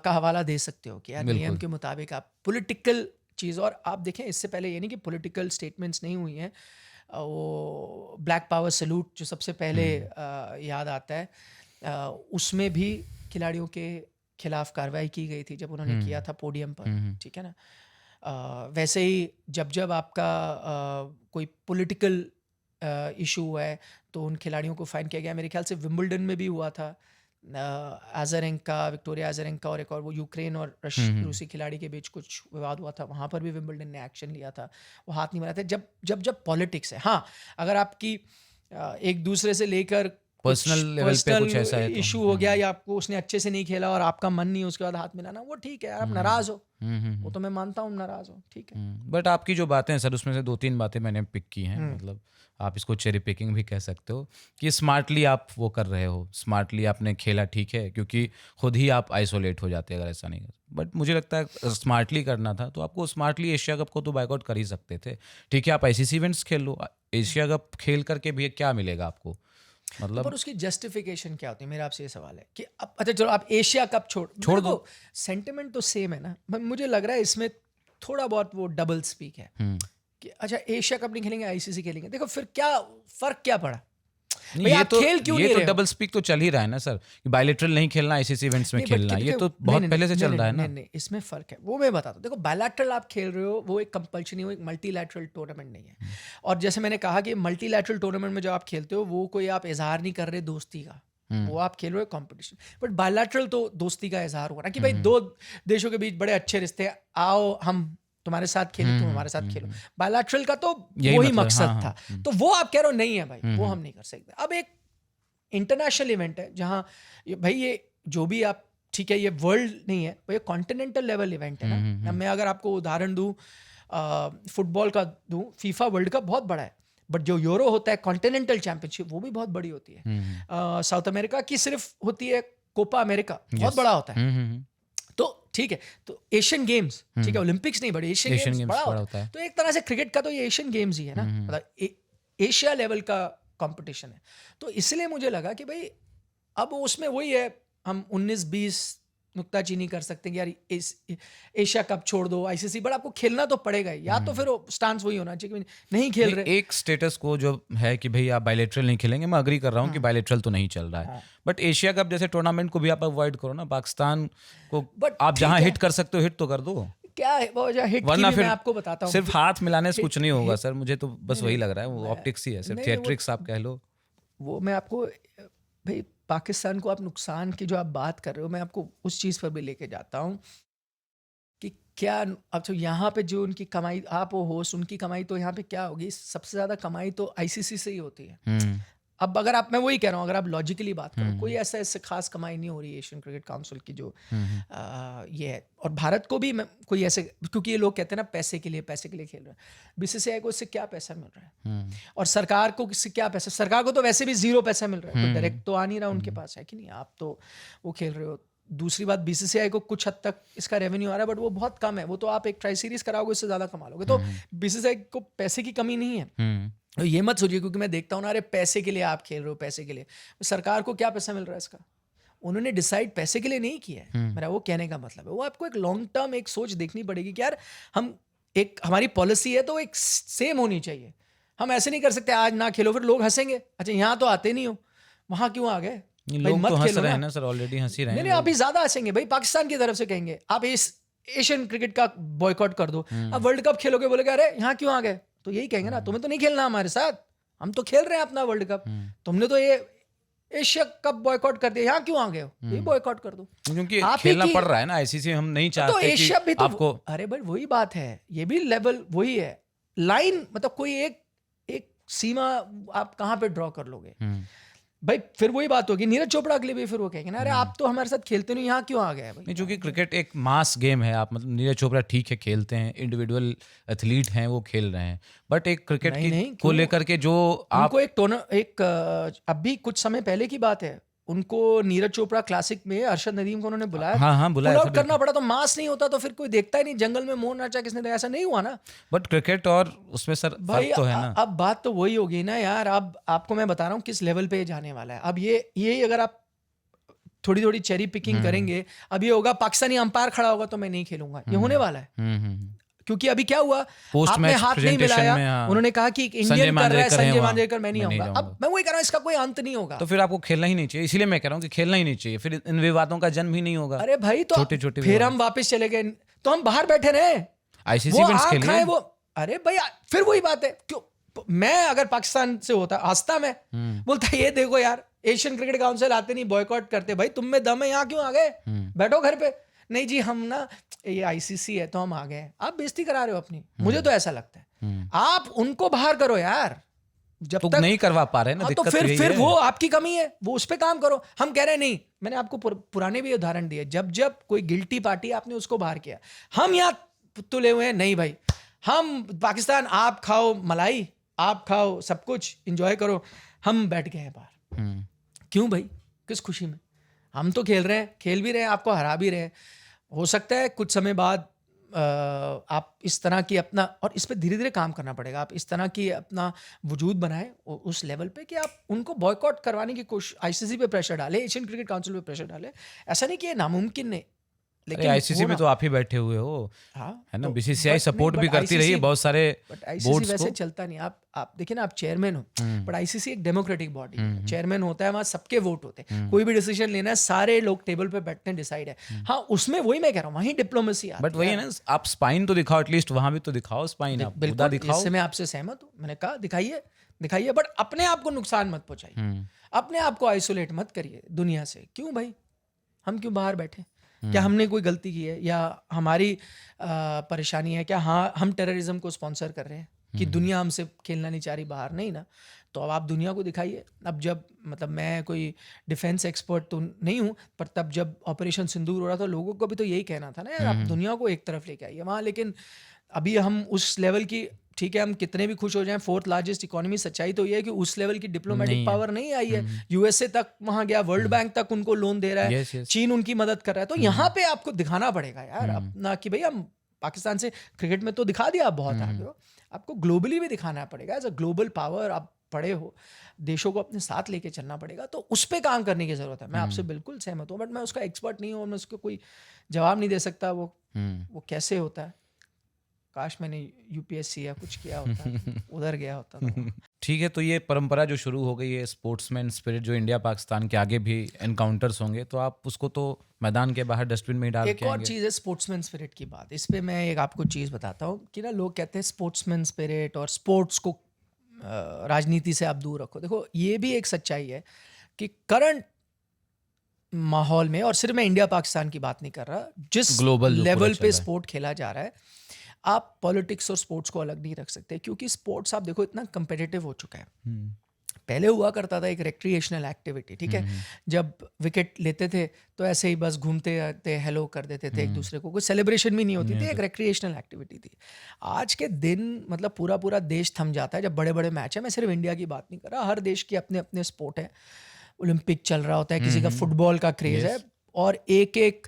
का हवाला दे सकते हो कि यार नियम के मुताबिक आप पॉलिटिकल चीज़। और आप देखें, इससे पहले ये नहीं कि पॉलिटिकल स्टेटमेंट्स नहीं हुई हैं, वो ब्लैक पावर सैल्यूट जो सबसे पहले याद आता है, उसमें भी खिलाड़ियों के खिलाफ कार्रवाई की गई थी जब उन्होंने किया था पोडियम पर, ठीक है ना। वैसे ही जब आपका कोई पॉलिटिकल इशू हुआ है तो उन खिलाड़ियों को फाइन किया गया। मेरे ख्याल से विंबलडन में भी हुआ था, अज़ारेंका, विक्टोरिया अज़ारेंका और एक और वो यूक्रेन और रूसी खिलाड़ी के बीच कुछ विवाद हुआ था, वहाँ पर भी विंबलडन ने एक्शन लिया था, वो हाथ नहीं मिलाते। जब पॉलिटिक्स है, हाँ अगर आपकी एक दूसरे से लेकर पर्सनल लेवल पे कुछ ऐसा है इशू हो गया, या आपको उसने अच्छे से नहीं खेला और आपका मन नहीं उसके बाद हाथ मिलाना, वो ठीक है यार, आप नाराज हो, वो तो मैं मानता हूँ नाराज हो, ठीक है। बट आपकी जो बातें हैं सर, उसमें से 2-3 बातें मैंने पिक की हैं, मतलब आप इसको चेरी पिकिंग भी कह सकते हो, कि स्मार्टली आप वो कर रहे हो, स्मार्टली आपने खेला, ठीक है, क्योंकि खुद ही आप आइसोलेट हो जाते अगर ऐसा नहीं कर। बट मुझे लगता है स्मार्टली करना था तो आपको स्मार्टली एशिया कप को तो बाइकआउट कर ही सकते थे, ठीक है। आप ICC इवेंट्स खेल लो, एशिया कप खेल करके भी क्या मिलेगा आपको, मतलब। पर उसकी जस्टिफिकेशन क्या होती है, मेरा आपसे ये सवाल है कि अब अच्छा चलो आप एशिया कप छोड़ दो, सेंटिमेंट तो सेम है ना। मुझे लग रहा है इसमें थोड़ा बहुत वो डबल स्पीक है कि अच्छा एशिया कप नहीं खेलेंगे, ICC खेलेंगे। देखो फिर क्या फर्क क्या पड़ा, ये तो डबल स्पीक तो चल ही रहा है ना सर, बायलैटरल नहीं खेलना, ICC इवेंट्स में खेलना, ये तो बहुत पहले से चल रहा है ना। नहीं, इसमें फर्क है, वो मैं बताता हूँ। देखो बायलैटरल आप खेल रहे हो, वो एक कंपल्शन नहीं, वो एक मल्टीलैटरल टूर्नामेंट नहीं है। और जैसे मैंने कहा कि मल्टीलैटरल टूर्नामेंट में जो आप खेलते हो, वो कोई आप इजहार नहीं कर रहे दोस्ती का, वो आप खेल रहे हो कंपटीशन। बट बायलैटरल तो दोस्ती का इजहार हुआ ना, कि भाई दो देशों के बीच बड़े अच्छे रिश्ते, आओ हम तुम्हारे साथ खेलो, तुम हमारे साथ खेलो। बायलैटरल का तो वही मकसद था, तो वो आप कह रहे हो नहीं है भाई, वो हम नहीं कर सकते। अब एक इंटरनेशनल इवेंट है जहाँ भाई ये जो भी आप, ठीक है, ये वर्ल्ड नहीं है, ये कॉन्टिनेंटल लेवल इवेंट है ना। मैं अगर आपको उदाहरण दूँ, फुटबॉल का दूँ, फीफा वर्ल्ड कप बहुत बड़ा है, बट जो यूरो होता है कॉन्टिनेंटल चैंपियनशिप, वो भी बहुत बड़ी होती है। साउथ अमेरिका की सिर्फ होती है कोपा अमेरिका, बहुत बड़ा होता है। तो ठीक है, तो एशियन गेम्स, ठीक है, ओलंपिक्स नहीं बड़े, एशियन गेम्स बड़ा होता है। तो एक तरह से क्रिकेट का तो ये एशियन गेम्स ही है ना, मतलब एशिया लेवल का कंपटीशन है। तो इसलिए मुझे लगा कि भाई अब उसमें वही है, हम 19-20 नुक्ताचीनी कर सकते हैं कि यार एशिया कप छोड़ दो, ICC, बट आपको खेलना तो पड़ेगा ही, या तो फिर स्टांस वही होना चाहिए कि नहीं खेल रहे। एक स्टेटस को जो है कि भाई आप बायलैटरल नहीं खेलेंगे, मैं अग्री कर रहा हूँ कि बायलैटरल तो नहीं चल रहा है, बट एशिया कप जैसे टूर्नामेंट को भी आप अवॉइड करो ना, पाकिस्तान को आप जहाँ हिट कर सकते हो हिट तो कर दो। क्या है वो हिट, वरना फिर मैं आपको बताता हूँ, सिर्फ हाथ मिलाने से कुछ नहीं होगा सर, मुझे तो बस वही लग रहा है, वो ऑप्टिक्स ही है, सिर्फ थिएट्रिक्स आप कह लो। वो मैं आपको भाई पाकिस्तान को आप नुकसान की जो आप बात कर रहे हो, मैं आपको उस चीज़ पर भी लेके जाता हूँ कि क्या अब तो यहाँ पे जो उनकी कमाई, आप वो होस्ट, उनकी कमाई तो यहाँ पे क्या होगी, सबसे ज़्यादा कमाई तो आईसीसी से ही होती है। अब अगर आप, मैं वही कह रहा हूँ, अगर आप लॉजिकली बात करो, कोई ऐसा इससे खास कमाई नहीं हो रही है एशियन क्रिकेट काउंसिल की जो ये है। और भारत को भी कोई ऐसे, क्योंकि ये लोग कहते हैं ना पैसे के लिए खेल रहे हैं, बीसीसीआई को इससे क्या पैसा मिल रहा है और सरकार को इससे क्या पैसा, सरकार को तो वैसे भी 0 पैसा मिल रहा है, तो डायरेक्ट तो आ नहीं रहा उनके पास, है कि नहीं? आप तो वो खेल रहे हो। दूसरी बात, बीसीसीआई को कुछ हद तक इसका रेवेन्यू आ रहा है, बट वो बहुत कम है। वो तो आप एक ट्राई सीरीज कराओगे उससे ज़्यादा कमा लोगे। तो बीसीसीआई को पैसे की कमी नहीं है। तो ये मत सोचिए, क्योंकि मैं देखता हूँ ना, अरे पैसे के लिए आप खेल रहे हो, पैसे के लिए। सरकार को क्या पैसा मिल रहा है इसका? उन्होंने डिसाइड पैसे के लिए नहीं किया है। मेरा वो कहने का मतलब है, वो आपको एक लॉन्ग टर्म एक सोच देखनी पड़ेगी कि यार हम एक, हमारी पॉलिसी है तो एक सेम होनी चाहिए। हम ऐसे नहीं कर सकते आज ना खेलो फिर लोग हंसेंगे, अच्छा यहाँ तो आते नहीं हो, वहाँ क्यों आ गए? लोग तो हंस रहे हैं ना सर, ऑलरेडी हंस ही रहे हैं। नहीं, अभी ज्यादा हंसेंगे भाई। पाकिस्तान की तरफ से कहेंगे आप इस एशियन क्रिकेट का बॉयकॉट कर दो, अब वर्ल्ड कप खेलोगे, बोलेगे अरे यहाँ क्यों आ गए, तो यही कहेंगे ना, तुम्हें तो नहीं खेलना हमारे साथ, हम तो खेल रहे हैं अपना वर्ल्ड कप, तुमने तो ये एशिया कप बॉयकॉट कर दिया, यहाँ क्यों आ गए हो, ये बॉयकॉट कर दो। क्योंकि खेलना पड़ रहा है ना आईसीसी, हम नहीं चाहते तो एशिया भी तो आपको। अरे भाई वही बात है, ये भी लेवल वही है, लाइन मतलब कोई एक सीमा आप कहाँ पे ड्रॉ कर लोगे भाई? फिर वही बात होगी नीरज चोपड़ा के लिए भी, फिर वो कहेंगे ना अरे आप तो हमारे साथ खेलते नहीं, यहाँ क्यों आ गए भाई? नहीं, क्योंकि क्रिकेट एक मास गेम है। आप मतलब नीरज चोपड़ा ठीक है खेलते हैं, इंडिविजुअल एथलीट हैं, वो खेल रहे हैं, बट एक क्रिकेट को लेकर के जो आपको अभी कुछ समय पहले की बात है, उनको नीरज चोपड़ा क्लासिक में अरशद नदीम को उन्होंने बुलाया, हाँ बुलाया, पुल आउट करना पड़ा, तो मास नहीं होता तो फिर कोई देखता ही नहीं, जंगल में मोर नाचा किसने, ऐसा नहीं हुआ ना। बट क्रिकेट और उसमें सर भाई फर्क तो है ना। अब बात तो वही होगी ना यार, अब आपको मैं बता रहा हूँ किस लेवल पे जाने वाला है। अब ये अगर आप थोड़ी थोड़ी चेरी पिकिंग करेंगे, अब ये होगा पाकिस्तानी अंपायर खड़ा होगा तो मैं नहीं खेलूंगा, ये होने वाला है। क्योंकि अभी क्या हुआ, आपने हाथ नहीं मिलाया, उन्होंने कहा कि इंडियन कर रहा है संजय मांजरेकर, मैं नहीं आऊंगा। अब मैं वही कह रहा हूँ, इसका कोई अंत नहीं होगा, तो फिर आपको खेलना ही नहीं चाहिए। इसीलिए मैं कह रहा हूँ कि खेलना ही नहीं चाहिए, फिर इन विवादों का जन्म ही नहीं होगा। अरे भाई तो छोटे फिर हम वापस चले गए, तो हम बाहर बैठे रहे, आईसीसी विंस के लिए वो, अरे भाई फिर वही बात है, क्यों मैं अगर पाकिस्तान से होता, हंसता मैं, बोलता ये देखो यार एशियन क्रिकेट काउंसिल आते नहीं, बॉयकॉट करते, भाई तुम में दम है, यहाँ क्यों आ गए, बैठो घर पे। नहीं जी हम ना ये आईसीसी है तो हम आ गए, आप बेइज्जती करा रहे हो अपनी, मुझे तो ऐसा लगता है। आप उनको बाहर करो यार, जब तो तक नहीं करवा पा रहे ना, तो फिर वो आपकी कमी है, वो उस पे काम करो। हम कह रहे हैं नहीं, मैंने आपको पुराने भी उदाहरण दिए, जब कोई गिल्टी पार्टी आपने उसको बाहर किया, हम यहाँ तुले हुए हैं, नहीं भाई हम पाकिस्तान, आप खाओ मलाई, आप खाओ सब कुछ एंजॉय करो, हम बैठ गए हैं बाहर। क्यों भाई, किस खुशी में? हम तो खेल रहे हैं, खेल भी रहे हैं, आपको हरा भी रहे हैं। हो सकता है कुछ समय बाद आप इस तरह की अपना, और इस पे धीरे धीरे काम करना पड़ेगा, आप इस तरह की अपना वजूद बनाए उस लेवल पे कि आप उनको बॉयकॉट करवाने की कोशिश, आईसीसी पे प्रेशर डाले, एशियन क्रिकेट काउंसिल पे प्रेशर डाले। ऐसा नहीं कि ये नामुमकिन नहीं, लेकिन आईसीसी में तो आप ही बैठे हुए हो, है ना? बीसीसीआई सपोर्ट भी करती रही है, बहुत सारे बोर्ड्स वैसे चलता नहीं। आप देखिए ना, आप चेयरमैन हो, बट आईसीसी एक डेमोक्रेटिक बॉडी है, चेयरमैन होता है, वहाँ सबके वोट होते हैं, कोई भी डिसीजन लेना है सारे लोग टेबल पे बैठते हैं, डिसाइड है। हाँ उसमें वही मैं कह रहा हूँ, वहीं डिप्लोमेसी आती है। बट वही है ना, आप स्पाइन तो दिखाओ, एटलीस्ट वहां भी तो दिखाओ स्पाइन, आप मुद्दा दिखाओ। इससे मैं आपसे सहमत हूँ, मैंने कहा दिखाइए, बट अपने आप को नुकसान मत पहुंचाइए, अपने आप को आइसोलेट मत करिए दुनिया से। क्यों भाई, हम क्यों बाहर बैठे? क्या हमने कोई गलती की है, या हमारी परेशानी है क्या? हाँ हम टेररिज्म को स्पॉन्सर कर रहे हैं कि दुनिया हमसे खेलना नहीं चाह रही बाहर, नहीं ना, तो अब आप दुनिया को दिखाइए। अब जब मतलब मैं कोई डिफेंस एक्सपर्ट तो नहीं हूँ, पर तब जब ऑपरेशन सिंदूर हो रहा था, लोगों को भी तो यही कहना था ना यार, आप दुनिया को एक तरफ लेके आइए वहाँ। लेकिन अभी हम उस लेवल की, ठीक है हम कितने भी खुश हो जाएं, 4th लार्जेस्ट इकोनॉमी, सच्चाई तो ये है कि उस लेवल की डिप्लोमेटिक पावर नहीं आई है। यूएसए तक वहां गया, वर्ल्ड बैंक तक उनको लोन दे रहा है, चीन उनकी मदद कर रहा है, तो यहाँ पे आपको दिखाना पड़ेगा यार अपना कि भाई हम पाकिस्तान से क्रिकेट में तो दिखा दिया आप बहुत आगे हो, आपको ग्लोबली भी दिखाना पड़ेगा। एज अ ग्लोबल पावर आप पड़े हो, देशों को अपने साथ लेके चलना पड़ेगा, तो उस पर काम करने की जरूरत है। मैं आपसे बिल्कुल सहमत हूँ, बट मैं उसका एक्सपर्ट नहीं हूँ, मैं उसको कोई जवाब नहीं दे सकता वो कैसे होता है। काश मैंने यूपीएससी या कुछ किया होता, उधर गया होता तो। ठीक है, तो ये परंपरा जो शुरू हो गई है, स्पोर्ट्समैन स्पिरिट, जो इंडिया पाकिस्तान के आगे भी एनकाउंटर्स होंगे, तो आप उसको तो मैदान के बाहर डस्टबिन में ही डाल के एक और चीज़ है स्पोर्ट्समैन स्पिरिट की बात, इस पे मैं एक आपको चीज़ बताता हूँ कि ना लोग कहते हैं स्पोर्ट्समैन स्पिरिट और स्पोर्ट्स को राजनीति से आप दूर रखो। देखो ये भी एक सच्चाई है कि करंट माहौल में, और सिर्फ मैं इंडिया पाकिस्तान की बात नहीं कर रहा, जिस Global जो पूरा लेवल चल पे रहा है। स्पोर्ट खेला जा रहा है, आप पॉलिटिक्स और स्पोर्ट्स को अलग नहीं रख सकते, क्योंकि स्पोर्ट्स आप देखो इतना कंपेटिटिव हो चुका है। पहले हुआ करता था एक रिक्रिएशनल एक्टिविटी, ठीक है, जब विकेट लेते थे तो ऐसे ही बस घूमते रहते, हेलो कर देते थे एक दूसरे को, कोई सेलिब्रेशन भी नहीं होती थी, एक रिक्रिएशनल एक्टिविटी थी। आज के दिन मतलब पूरा पूरा देश थम जाता है जब बड़े बड़े मैच है। मैं सिर्फ इंडिया की बात नहीं कर रहा, हर देश के अपने अपने स्पोर्ट है। ओलंपिक चल रहा होता है, किसी का फुटबॉल का क्रेज है, और एक एक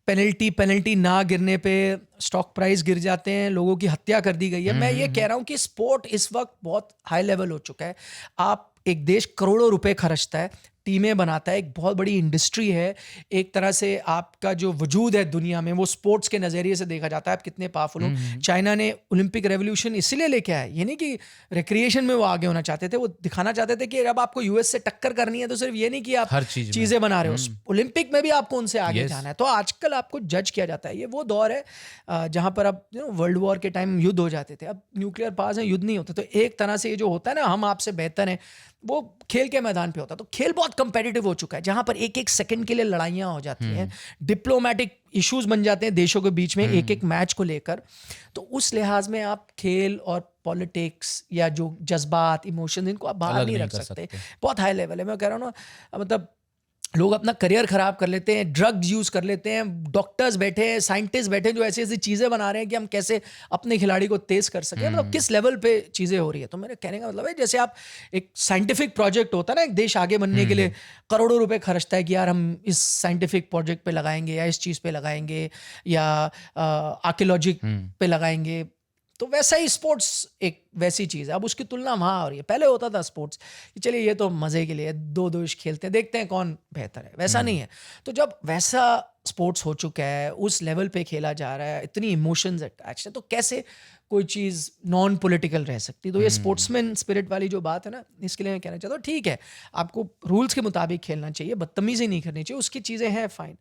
पेनल्टी ना गिरने पे स्टॉक प्राइस गिर जाते हैं, लोगों की हत्या कर दी गई है। मैं ये कह रहा हूँ कि स्पोर्ट इस वक्त बहुत हाई लेवल हो चुका है। आप एक देश करोड़ों रुपए खर्चता है, टीमें बनाता है, एक बहुत बड़ी इंडस्ट्री है, एक तरह से आपका जो वजूद है दुनिया में वो स्पोर्ट्स के नज़रिए से देखा जाता है, आप कितने पावरफुल हो। चाइना ने ओलंपिक रेवोल्यूशन इसलिए लेके आया, ये नहीं कि रिक्रिएशन में वो आगे होना चाहते थे, वो दिखाना चाहते थे कि अब आपको यूएस से टक्कर करनी है तो सिर्फ ये नहीं कि आप हर चीज में। चीज़ें बना रहे हो, ओलंपिक में भी आपको उनसे आगे जाना है। तो आजकल आपको जज किया जाता है। ये वो दौर है जहाँ पर अब वर्ल्ड वॉर के टाइम युद्ध हो जाते थे, अब न्यूक्लियर पावर्स हैं, युद्ध नहीं होते। तो एक तरह से ये जो होता है ना, हम आपसे बेहतर हैं, वो खेल के मैदान पे होता है। तो खेल बहुत कंपेटिटिव हो चुका है, जहां पर एक एक सेकंड के लिए लड़ाइयां हो जाती हैं, डिप्लोमेटिक इश्यूज बन जाते हैं देशों के बीच में एक एक मैच को लेकर। तो उस लिहाज में आप खेल और पॉलिटिक्स या जो जज्बात, इमोशन, इनको आप बाहर नहीं रख सकते। बहुत हाई लेवल है। मैं कह रहा हूँ ना, मतलब लोग अपना करियर खराब कर लेते हैं, ड्रग्स यूज कर लेते हैं, डॉक्टर्स बैठे हैं, साइंटिस्ट बैठे हैं जो ऐसी ऐसी चीजें बना रहे हैं कि हम कैसे अपने खिलाड़ी को तेज कर सकें। मतलब किस लेवल पे चीजें हो रही है। तो मेरे कहने का मतलब है, जैसे आप एक साइंटिफिक प्रोजेक्ट होता है ना, एक देश आगे बनने के लिए करोड़ों रुपए खर्चता है कि यार हम इस साइंटिफिक प्रोजेक्ट पे लगाएंगे, या इस चीज पे लगाएंगे, या आर्कियोलॉजी पे लगाएंगे। तो वैसा ही स्पोर्ट्स एक वैसी चीज़ है। अब उसकी तुलना वहाँ हो रही है। पहले होता था स्पोर्ट्स कि चलिए ये तो मज़े के लिए दो देश खेलते हैं, देखते हैं कौन बेहतर है, वैसा नहीं है। तो जब वैसा स्पोर्ट्स हो चुका है, उस लेवल पे खेला जा रहा है, इतनी इमोशंस अटैच है, तो कैसे कोई चीज़ नॉन पॉलिटिकल रह सकती। तो ये स्पोर्ट्समैन स्पिरिट वाली जो बात है ना, इसके लिए मैं कहना चाहता हूँ, ठीक है आपको रूल्स के मुताबिक खेलना चाहिए, बदतमीज़ी नहीं करनी चाहिए, उसकी चीज़ें हैं फाइन,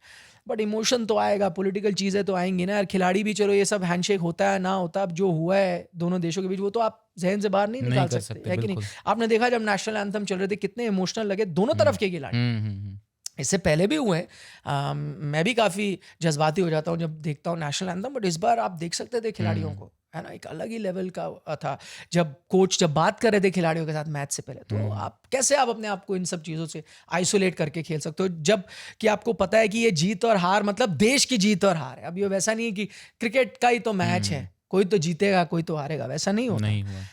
बट इमोशन तो आएगा, पॉलिटिकल चीज़ें तो आएंगी ना यार। खिलाड़ी भी, चलो ये सब हैंडशेक होता है ना होता, अब जो हुआ है दोनों देशों के बीच वो तो आप जहन से बाहर नहीं निकाल सकते, है कि नहीं। आपने देखा जब नेशनल एंथम चल रहे थे कितने इमोशनल लगे दोनों तरफ के खिलाड़ी। इससे पहले भी हुए हैं, मैं भी काफ़ी जज्बाती हो जाता हूँ जब देखता हूँ नेशनल एंथम, बट इस बार आप देख सकते थे खिलाड़ियों को, है ना, एक अलग ही लेवल का था। जब कोच जब बात कर रहे थे खिलाड़ियों के साथ मैच से पहले, तो आप कैसे आप अपने आप को इन सब चीज़ों से आइसोलेट करके खेल सकते हो, जब कि आपको पता है कि ये जीत और हार मतलब देश की जीत और हार है। अब ये वैसा नहीं है कि क्रिकेट का ही तो मैच है, कोई तो जीतेगा कोई तो हारेगा, वैसा नहीं होता।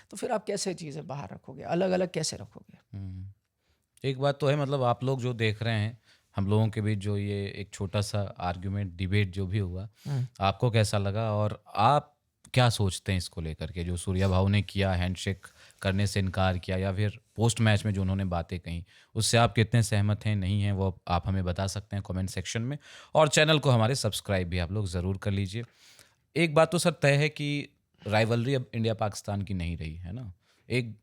तो फिर आप कैसे चीज़ें बाहर रखोगे, अलग अलग कैसे रखोगे। एक बात तो है, मतलब आप लोग जो देख रहे हैं, हम लोगों के बीच जो ये एक छोटा सा आर्ग्यूमेंट, डिबेट जो भी हुआ, आपको कैसा लगा और आप क्या सोचते हैं इसको लेकर के, जो सूर्या भाऊ ने किया, हैंडशेक करने से इनकार किया, या फिर पोस्ट मैच में जो उन्होंने बातें कही, उससे आप कितने सहमत हैं, नहीं हैं, वो आप हमें बता सकते हैं कमेंट सेक्शन में। और चैनल को हमारे सब्सक्राइब भी आप लोग ज़रूर कर लीजिए। एक बात तो सर तय है कि राइवलरी अब इंडिया पाकिस्तान की नहीं रही है ना, एक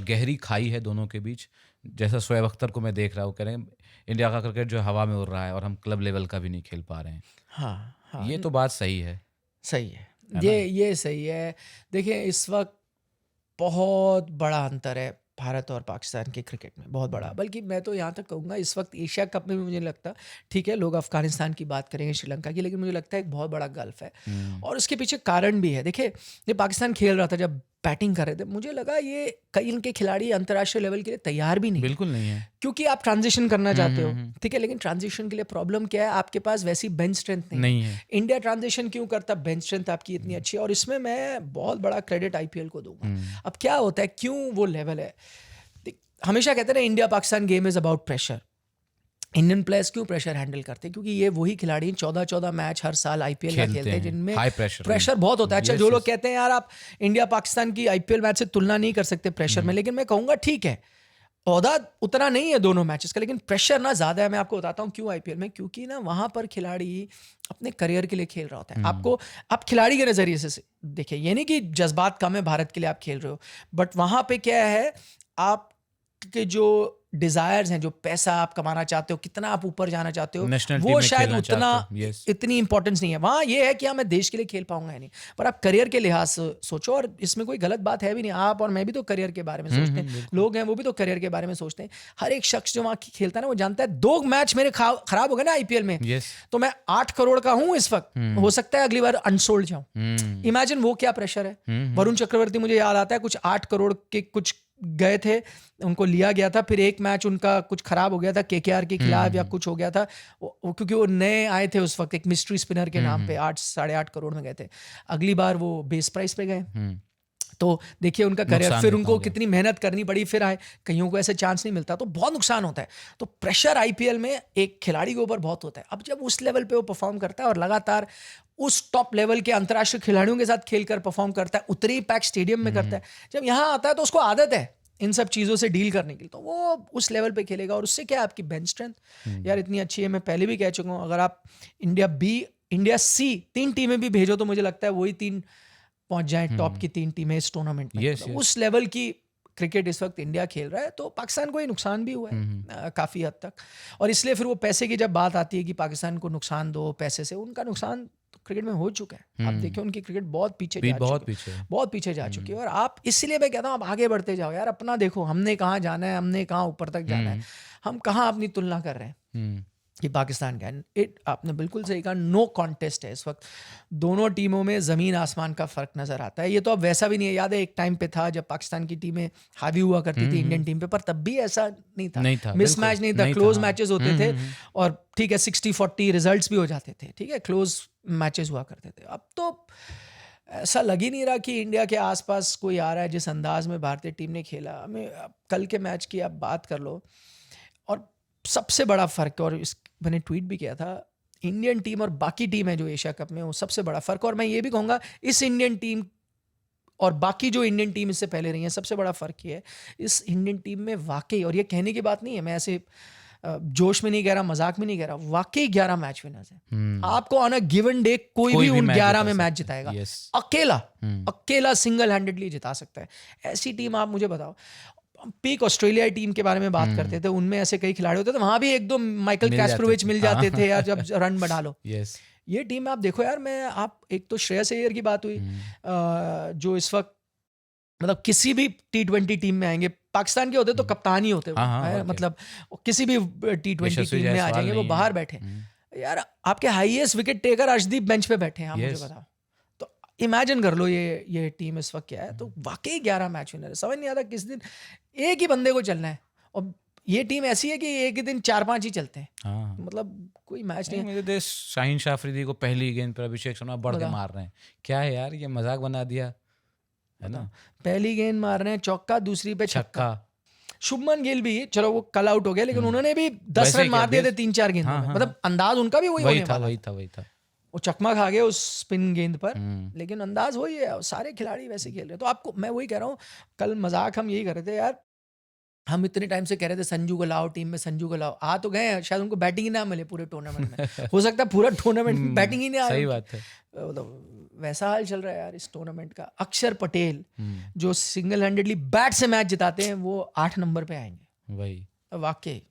गहरी खाई है दोनों के बीच। जैसा शोएब अख्तर को मैं देख रहा हूँ, कह रहे हैं इंडिया का क्रिकेट जो हवा में उड़ रहा है और हम क्लब लेवल का भी नहीं खेल पा रहे हैं। हाँ, ये तो बात सही है। सही है, ये सही है। देखिए इस वक्त बहुत बड़ा अंतर है भारत और पाकिस्तान के क्रिकेट में, बहुत बड़ा। बल्कि मैं तो यहाँ तक कहूँगा इस वक्त एशिया कप में भी मुझे लगता, ठीक है लोग अफगानिस्तान की बात करेंगे, श्रीलंका की, लेकिन मुझे लगता है एक बहुत बड़ा गल्फ है। और उसके पीछे कारण भी है। देखिए जब पाकिस्तान खेल रहा था, जब बैटिंग कर रहे थे, मुझे लगा ये कई इनके खिलाड़ी अंतर्राष्ट्रीय लेवल के लिए तैयार भी नहीं, बिल्कुल नहीं है, क्योंकि आप ट्रांजिशन करना चाहते हो, ठीक है, लेकिन ट्रांजिशन के लिए प्रॉब्लम क्या है, आपके पास वैसी बेंच स्ट्रेंथ नहीं है। इंडिया ट्रांजिशन क्यों करता, बेंच स्ट्रेंथ आपकी इतनी अच्छी है, और इसमें मैं बहुत बड़ा क्रेडिट आईपीएल को दूंगा। अब क्या होता है, क्यों वो लेवल है, हमेशा कहते हैं ना India Pakistan game is about pressure. Indian players क्यों प्रेशर हैंडल करते हैं, क्योंकि ये वही खिलाड़ी 14-14 मैच हर साल आईपीएल का खेलते हैं, जिनमें प्रेशर बहुत होता है। अच्छा, जो लोग कहते हैं यार आप इंडिया पाकिस्तान की आईपीएल मैच से तुलना नहीं कर सकते प्रेशर में, लेकिन मैं कहूँगा ठीक है, औहदा उतना नहीं है दोनों मैचेस का, लेकिन प्रेशर ना ज़्यादा है। मैं आपको बताता हूँ क्यों आईपीएल में, क्योंकि ना वहाँ पर खिलाड़ी अपने करियर के लिए खेल रहा होता है। आपको आप खिलाड़ी के नज़रिए से देखिए, ये नहीं कि जज्बात कम है भारत के लिए आप खेल रहे हो, बट वहाँ पे क्या है, आप के जो डिजायर्स हैं, जो पैसा आप कमाना चाहते हो, कितना आप ऊपर जाना चाहते हो, National team वो में शायद खेलना उतना चाहते हो, yes. इतनी इंपॉर्टेंस नहीं है वहाँ। ये है कि हाँ मैं देश के लिए खेल पाऊंगा या नहीं, पर आप करियर के लिहाज से सोचो। और इसमें कोई गलत बात है भी नहीं, आप और मैं भी तो करियर के बारे में सोचते हैं, लोग हैं वो भी तो करियर के बारे में सोचते हैं। हर एक शख्स जो वहाँ खेलता है ना, वो जानता है 2 मैच मेरे खराब हो गए ना आईपीएल में, Yes. तो मैं 8 करोड़ का हूँ इस वक्त, हो सकता है अगली बार अनसोल्ड जाऊं। हम्म, इमेजिन वो क्या प्रेशर है। वरुण चक्रवर्ती मुझे याद आता है, कुछ 8 करोड़ के कुछ गए थे, उनको लिया गया था, फिर एक मैच उनका कुछ खराब हो गया था केकेआर के खिलाफ या कुछ हो गया था, क्योंकि वो नए आए थे उस वक्त, एक मिस्ट्री स्पिनर के नाम पे 8-8.5 करोड़ में गए थे। अगली बार वो बेस प्राइस पे गए, तो देखिए उनका करियर, नुकसान फिर कितना उनको हो गया। कितनी मेहनत करनी पड़ी, फिर आए। कईयों को ऐसे चांस नहीं मिलता, तो बहुत नुकसान होता है। तो प्रेशर आईपीएल में एक खिलाड़ी के ऊपर बहुत होता है। अब जब उस लेवल पे वो परफॉर्म करता है और लगातार उस टॉप लेवल के अंतर्राष्ट्रीय खिलाड़ियों के साथ खेलकर परफॉर्म करता है, उतरी पैक स्टेडियम में करता है, जब यहाँ आता है तो उसको आदत है इन सब चीज़ों से डील करने की, तो वो उस लेवल पे खेलेगा। और उससे क्या है, आपकी बेंच स्ट्रेंथ यार इतनी अच्छी है। मैं पहले भी कह चुका हूँ, अगर आप इंडिया बी, इंडिया सी 3 टीमें भी भेजो तो मुझे लगता है वही 3 पहुंच जाए, टॉप की 3 टीमें इस टूर्नामेंट में। Yes, मतलब yes. उस लेवल की क्रिकेट इस वक्त इंडिया खेल रहा है, तो पाकिस्तान को ही नुकसान भी हुआ है काफ़ी हद तक। और इसलिए फिर वो पैसे की जब बात आती है कि पाकिस्तान को नुकसान दो पैसे से, उनका नुकसान तो क्रिकेट में हो चुका है। आप देखिए उनकी क्रिकेट बहुत पीछे जा बहुत चुकी पीछे है। है, बहुत पीछे जा चुकी है। और आप, इसलिए मैं कहता हूँ आप आगे बढ़ते जाओ यार, अपना देखो हमने कहाँ जाना है, हमने कहाँ ऊपर तक जाना है, हम कहाँ अपनी तुलना कर रहे हैं कि पाकिस्तान का। आपने बिल्कुल सही कहा, नो कॉन्टेस्ट है इस वक्त। दोनों टीमों में ज़मीन आसमान का फ़र्क नज़र आता है। ये तो अब वैसा भी नहीं है, याद है एक टाइम पे था जब पाकिस्तान की टीमें हावी हुआ करती थी इंडियन टीम पे, पर तब भी ऐसा नहीं था, मिस मैच नहीं था, क्लोज मैचेस होते थे। और ठीक है 60-40 रिजल्ट्स भी हो जाते थे, ठीक है, क्लोज मैचेस हुआ करते थे। अब तो ऐसा लग ही नहीं रहा कि इंडिया के आसपास कोई आ रहा है जिस अंदाज में भारतीय टीम ने खेला। हमें कल के मैच की आप बात कर लो, और सबसे बड़ा फ़र्क, और मैंने ट्वीट भी किया था, इंडियन टीम और बाकी टीम है जो एशिया कप में, वो सबसे बड़ा फ़र्क। और मैं ये भी कहूँगा इस इंडियन टीम और बाकी जो इंडियन टीम इससे पहले रही है, सबसे बड़ा फ़र्क ये है, इस इंडियन टीम में वाकई, और ये कहने की बात नहीं है, मैं ऐसे जोश में नहीं कह रहा, मजाक में नहीं कह रहा, वाकई 11 मैच विनर्स हैं। आपको ऑन अ गिवन डे कोई भी उन 11 में मैच जिताएगा, अकेला सिंगल हैंडेडली जिता सकता है। ऐसी टीम आप मुझे बताओ। पीक ऑस्ट्रेलिया टीम के बारे में बात करते थे, उनमें ऐसे कई खिलाड़ी होते थे, वहां भी 1-2 माइकल कैस्परोविच मिल जाते थे यार, जब रन बढ़ा लो। ये टीम में आप देखो यार, आप एक तो श्रेयस अय्यर की बात हुई, जो इस वक्त मतलब किसी भी T20 टीम में आएंगे, पाकिस्तान के होते तो कप्तान ही होते, मतलब किसी भी T20 टीम में आ जाएंगे, वो बाहर बैठे। यार आपके highest wicket taker Arshdeep bench पे बैठे हैं, आप मुझे बताओ। तो इमेजिन कर लो ये टीम इस वक्त क्या है। तो वाकई 11 मैच विनर है, समझ नहीं आता किस दिन एक ही बंदे को चलना है। और ये टीम ऐसी है कि एक ही दिन 4-5 ही चलते हैं, मतलब कोई मैच नहीं। मेरे देश शाहीन शाह अफरीदी को पहली गेंद पर अभिषेक शर्मा बढ़ के मार रहे हैं, क्या है यार, ये मजाक बना दिया है ना। पहली गेंद मार रहे हैं चौका, दूसरी पे छक्का। शुभमन गिल भी, चलो वो कल आउट हो गया, लेकिन उन्होंने भी 10 रन मार दिए थे 3-4 गेंदों में। मतलब अंदाज उनका भी वही था। वो चकमा खा गए उस स्पिन गेंद पर, लेकिन अंदाज वही है, सारे खिलाड़ी वैसे खेल रहे हैं। तो आपको मैं वही कह रहा हूँ, कल मजाक हम यही कर रहे थे यार, हम इतने टाइम से कह रहे थे संजू को लाओ टीम में, संजू को लाओ, आ तो गए, शायद उनको बैटिंग ही ना मिले पूरे टूर्नामेंट में। हो सकता है पूरा टूर्नामेंट में बैटिंग ही नहीं आ रही। सही बात है। मतलब वैसा हाल चल रहा है यार इस टूर्नामेंट का। अक्षर पटेल जो सिंगल हैंडेडली बैट से मैच जिताते हैं, वो 8 नंबर पे आएंगे। वही वाकई,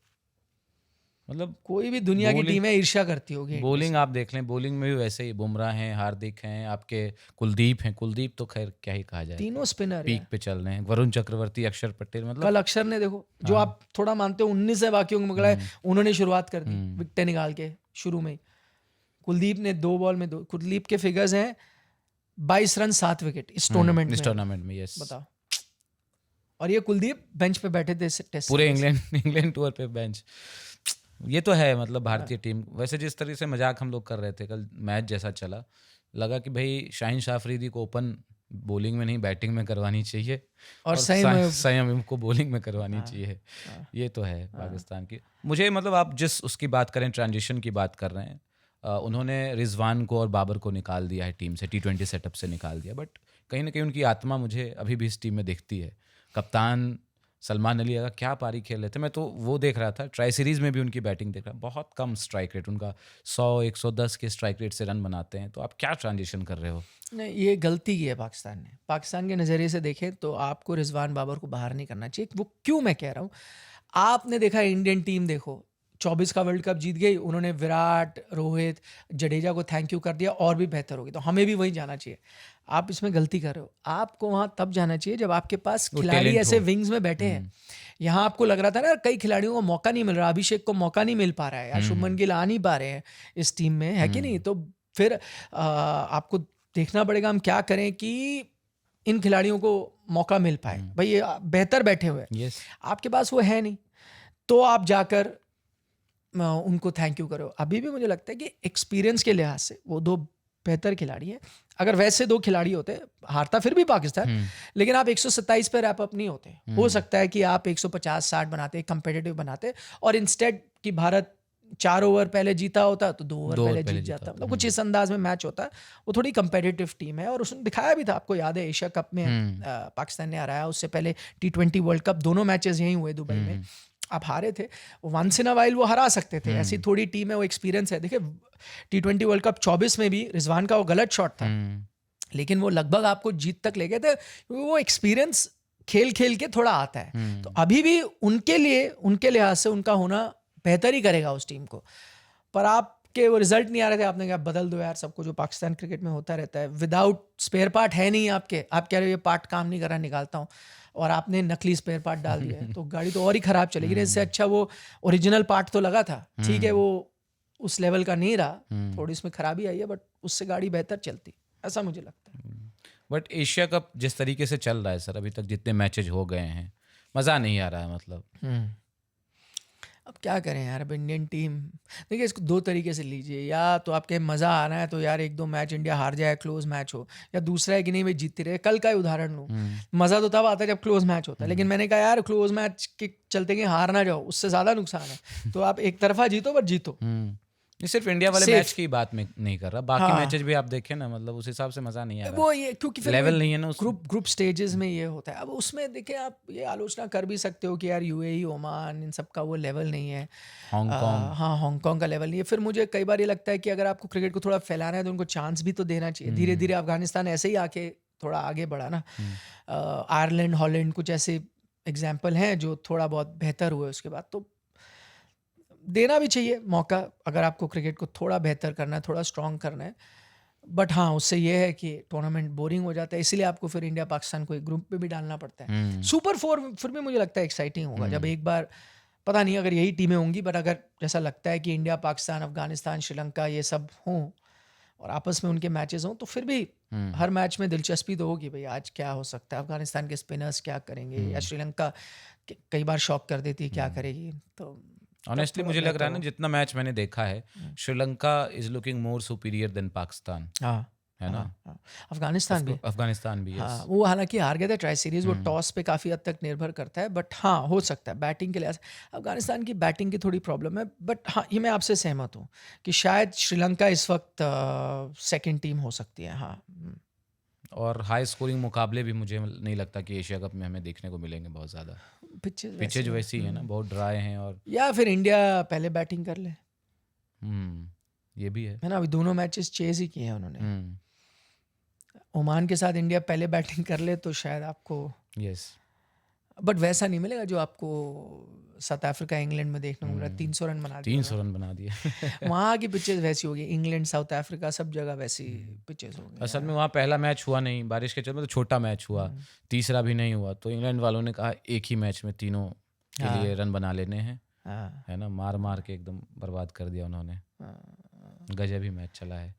मतलब कोई भी तो दुनिया की टीम है ईर्ष्या करती होगी। बॉलिंग आप देख लें, बॉलिंग में भी वैसे ही बुमराह हैं, हार्दिक हैं, आपके कुलदीप हैं। कुलदीप तो खैर क्या ही कहा जाए, तीनों स्पिनर पीक पे चल रहे हैं। वरुण चक्रवर्ती, अक्षर पटेल, मतलब कल अक्षर ने देखो, जो आप थोड़ा मानते हो 19 है बाकियों के मुकाबले, उन्होंने शुरुआत कर दी विकेटें निकाल के शुरू में। कुलदीप ने 2 बॉल में 2, कुलदीप के फिगर्स हैं 22 रन 7 विकेट इस टूर्नामेंट में। यस, बताओ। और ये कुलदीप बेंच पे बैठे थे टेस्ट पूरे इंग्लैंड टूर पे बेंच। ये तो है, मतलब भारतीय टीम वैसे जिस तरीके से मजाक हम लोग कर रहे थे कल मैच जैसा चला, लगा कि भाई शाहीन शाह अफरीदी को ओपन बॉलिंग में नहीं बैटिंग में करवानी चाहिए, और संयम को बॉलिंग में करवानी चाहिए। ये तो है पाकिस्तान की। मुझे मतलब आप जिस उसकी बात करें, ट्रांजिशन की बात कर रहे हैं, उन्होंने रिजवान को और बाबर को निकाल दिया है टीम से, T20 सेटअप से निकाल दिया, बट कहीं ना कहीं उनकी आत्मा मुझे अभी भी इस टीम में दिखती है। कप्तान सलमान अली का क्या पारी खेल रहे थे। मैं तो वो देख रहा था, ट्राई सीरीज़ में भी उनकी बैटिंग देख रहा, बहुत कम स्ट्राइक रेट उनका, 100-110 के स्ट्राइक रेट से रन बनाते हैं। तो आप क्या ट्रांजिशन कर रहे हो? नहीं, ये गलती की है पाकिस्तान ने। पाकिस्तान के नज़रिए से देखें तो आपको रिजवान बाबर को बाहर नहीं करना चाहिए। वो क्यों मैं कह रहा हूँ, आपने देखा इंडियन टीम देखो 24 का वर्ल्ड कप जीत गई, उन्होंने विराट, रोहित, जडेजा को थैंक यू कर दिया और भी बेहतर होगी, तो हमें भी वहीं जाना चाहिए। आप इसमें गलती कर रहे हो। आपको वहाँ तब जाना चाहिए जब आपके पास वो खिलाड़ी talent ऐसे हो। विंग्स में बैठे हैं। यहाँ आपको लग रहा था ना कई खिलाड़ियों को मौका नहीं मिल रहा, अभिषेक को मौका नहीं मिल पा रहा है, या शुभमन गिल आ नहीं पा रहे हैं इस टीम में, है कि नहीं? तो फिर आपको देखना पड़ेगा हम क्या करें कि इन खिलाड़ियों को मौका मिल पाए। भाई ये बेहतर बैठे हुए हैं, यस, आपके पास वो है नहीं, तो आप जाकर उनको थैंक यू करो। अभी भी मुझे लगता है कि एक्सपीरियंस के लिहाज से वो दो बेहतर खिलाड़ी हैं। अगर वैसे दो खिलाड़ी होते, हारता फिर भी पाकिस्तान, लेकिन आप 127 पे रैप अप नहीं होते। हो सकता है कि आप 150-60 बनाते, कंपेटिटिव बनाते, और इंस्टेड कि भारत 4 ओवर पहले जीता होता तो 2 ओवर पहले जीत जाता। मतलब कुछ इस अंदाज में मैच होता है। वो थोड़ी कंपेटिटिव टीम है, और उसने दिखाया भी था, आपको याद है एशिया कप में पाकिस्तान ने हराया, उससे पहले T20 वर्ल्ड कप, दोनों मैचेस यहीं हुए दुबई में, आप हारे थे। वंस इन अ वाइल वो हरा सकते थे, ऐसी थोड़ी टीम है, वो एक्सपीरियंस है। देखिए T20 वर्ल्ड कप 24 में भी रिजवान का वो गलत शॉट था, लेकिन वो लगभग आपको जीत तक ले गए थे। वो एक्सपीरियंस खेल खेल के थोड़ा आता है, तो अभी भी उनके लिए, उनके लिहाज से उनका होना बेहतर ही करेगा उस टीम को। पर आपके वो रिजल्ट नहीं आ रहे थे, आपने कहा बदल दो यार सबको, जो पाकिस्तान क्रिकेट में होता रहता है। विदाउट स्पेयर पार्ट है नहीं आपके, आप कह रहे हो ये पार्ट काम नहीं कर रहा, निकालता हूँ, और आपने नकली स्पेयर पार्ट डाल दिया है, तो गाड़ी तो और ही खराब चलेगी। इससे अच्छा वो ओरिजिनल पार्ट तो लगा था, ठीक है, वो उस लेवल का नहीं रहा, थोड़ी इसमें खराबी आई है, बट उससे गाड़ी बेहतर चलती, ऐसा मुझे लगता है। बट एशिया कप जिस तरीके से चल रहा है सर, अभी तक जितने मैचेज हो गए हैं, मज़ा नहीं आ रहा है। मतलब अब क्या करें यार, अब इंडियन टीम, देखिए इसको दो तरीके से लीजिए, या तो आपके मज़ा आ रहा है तो यार 1-2 मैच इंडिया हार जाए, क्लोज मैच हो, या दूसरा है कि नहीं भाई जीतती रहे। कल का ही उदाहरण लूँ, मज़ा तो तब आता है जब क्लोज मैच होता है, लेकिन मैंने कहा यार क्लोज मैच के चलते कि हार ना जाओ, उससे ज़्यादा नुकसान है। तो आप एक तरफा जीतो, पर जीतो। ये सिर्फ इंडिया वाले Safe. मैच की बात में नहीं कर रहा, बाकी हाँ। मैचेज भी आप देखें ना, मतलब उस हिसाब से मज़ा नहीं आ रहा। वो ये क्योंकि फिर लेवल नहीं है ना उस ग्रुप स्टेजेस में ये होता है। अब उसमें देखिए आप ये आलोचना कर भी सकते हो कि यार यूएई, ओमान, इन सब का वो लेवल नहीं है, हांगकांग। हाँ हांगकांग का लेवल नहीं है। फिर मुझे कई बार ये लगता है कि अगर आपको क्रिकेट को थोड़ा फैलाना है तो उनको चांस भी तो देना चाहिए। धीरे धीरे अफगानिस्तान ऐसे ही आके थोड़ा आगे बढ़ा ना, आयरलैंड, हॉलैंड, कुछ ऐसे एग्जाम्पल हैं जो थोड़ा बहुत बेहतर हुए उसके बाद। तो देना भी चाहिए मौका, अगर आपको क्रिकेट को थोड़ा बेहतर करना है, थोड़ा स्ट्रॉन्ग करना है। बट हाँ, उससे ये है कि टूर्नामेंट बोरिंग हो जाता है, इसीलिए आपको फिर इंडिया पाकिस्तान को एक ग्रुप में भी डालना पड़ता है। सुपर 4 फिर भी मुझे लगता है एक्साइटिंग होगा, जब एक बार, पता नहीं अगर यही टीमें होंगी, बट अगर जैसा लगता है कि इंडिया, पाकिस्तान, अफगानिस्तान, श्रीलंका ये सब हों और आपस में उनके मैचेस हों, तो फिर भी हर मैच में दिलचस्पी तो होगी। भाई आज क्या हो सकता है, अफगानिस्तान के स्पिनर्स क्या करेंगे, या श्रीलंका कई बार शॉक कर देती है, क्या करेगी। तो ऑनेस्टली मुझे लग रहा है ना, जितना मैच मैंने देखा है, Sri Lanka is looking more superior than Pakistan, हाँ, है ना? हाँ। अफगानिस्तान भी, अफगानिस्तान भी, हाँ, वो हालांकि हार गए थे ट्राई सीरीज, वो टॉस पे काफ़ी हद तक निर्भर करता है, बट हाँ हो सकता है बैटिंग के लिहाज से अफगानिस्तान की बैटिंग की थोड़ी प्रॉब्लम है। बट हाँ, ये मैं आपसे सहमत हूँ कि शायद श्रीलंका इस वक्त सेकंड टीम हो सकती है। हाँ, और हाई स्कोरिंग मुकाबले भी मुझे नहीं लगता कि एशिया कप में हमें देखने को मिलेंगे बहुत ज़्यादा। पिचेज वैसी है ना, बहुत ड्राई हैं, और या फिर इंडिया पहले बैटिंग कर ले, ये भी है ना। अभी दोनों मैचेस चेज ही किए हैं उन्होंने। ओमान के साथ इंडिया पहले बैटिंग कर ले तो शायद आपको, यस, बट वैसा नहीं मिलेगा जो आपको साउथ अफ्रीका, इंग्लैंड में देखने को मिल रहा है। 300 रन बना दिए, 300 रन बना दिए। वहाँ की पिचेस वैसी होगी, इंग्लैंड, साउथ अफ्रीका, सब जगह वैसी पिचेस होंगी। असल में वहाँ पहला मैच हुआ नहीं, बारिश के चलते, तो छोटा मैच हुआ, तीसरा भी नहीं हुआ, तो इंग्लैंड वालों ने कहा एक ही मैच में तीनों के लिए रन बना लेने हैं, है ना? मार मार के एकदम बर्बाद कर दिया उन्होंने। गजब ही मैच चला है।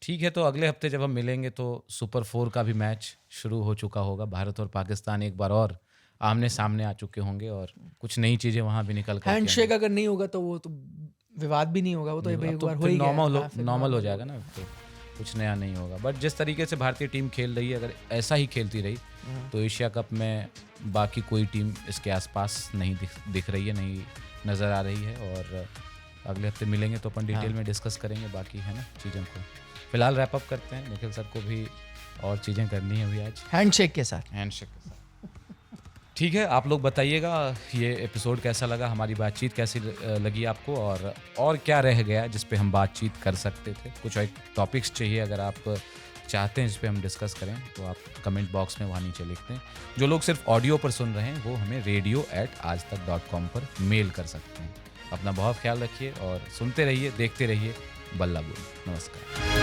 ठीक है, तो अगले हफ्ते जब हम मिलेंगे तो सुपर 4 का भी मैच शुरू हो चुका होगा। भारत और पाकिस्तान एक बार और आमने सामने आ चुके होंगे, और कुछ नई चीज़ें वहाँ भी निकल कर हैंडशेक अगर नहीं होगा तो वो तो विवाद भी नहीं होगा, वो तो एक बार हो ही गया, नॉर्मल हो जाएगा ना, तो कुछ नया नहीं होगा। बट जिस तरीके से भारतीय टीम खेल रही है, अगर ऐसा ही खेलती रही तो एशिया कप में बाकी कोई टीम इसके आसपास नहीं दिख रही है, नहीं नज़र आ रही है। और अगले हफ्ते मिलेंगे तो अपन डिटेल में डिस्कस करेंगे बाकी, है ना, चीज़ों को। फिलहाल रैप अप करते हैं, निखिल सर को भी और चीज़ें करनी है अभी आज, हैंडशेक के साथ। ठीक है, आप लोग बताइएगा ये एपिसोड कैसा लगा, हमारी बातचीत कैसी लगी आपको, और क्या रह गया जिस पे हम बातचीत कर सकते थे। कुछ एक टॉपिक्स चाहिए अगर आप चाहते हैं जिस पे हम डिस्कस करें तो आप कमेंट बॉक्स में वहाँ नीचे लिखते हैं। जो लोग सिर्फ ऑडियो पर सुन रहे हैं वो हमें radio@aajtak.com पर मेल कर सकते हैं। अपना बहुत ख्याल रखिए और सुनते रहिए, देखते रहिए बल्ला बोल। नमस्कार।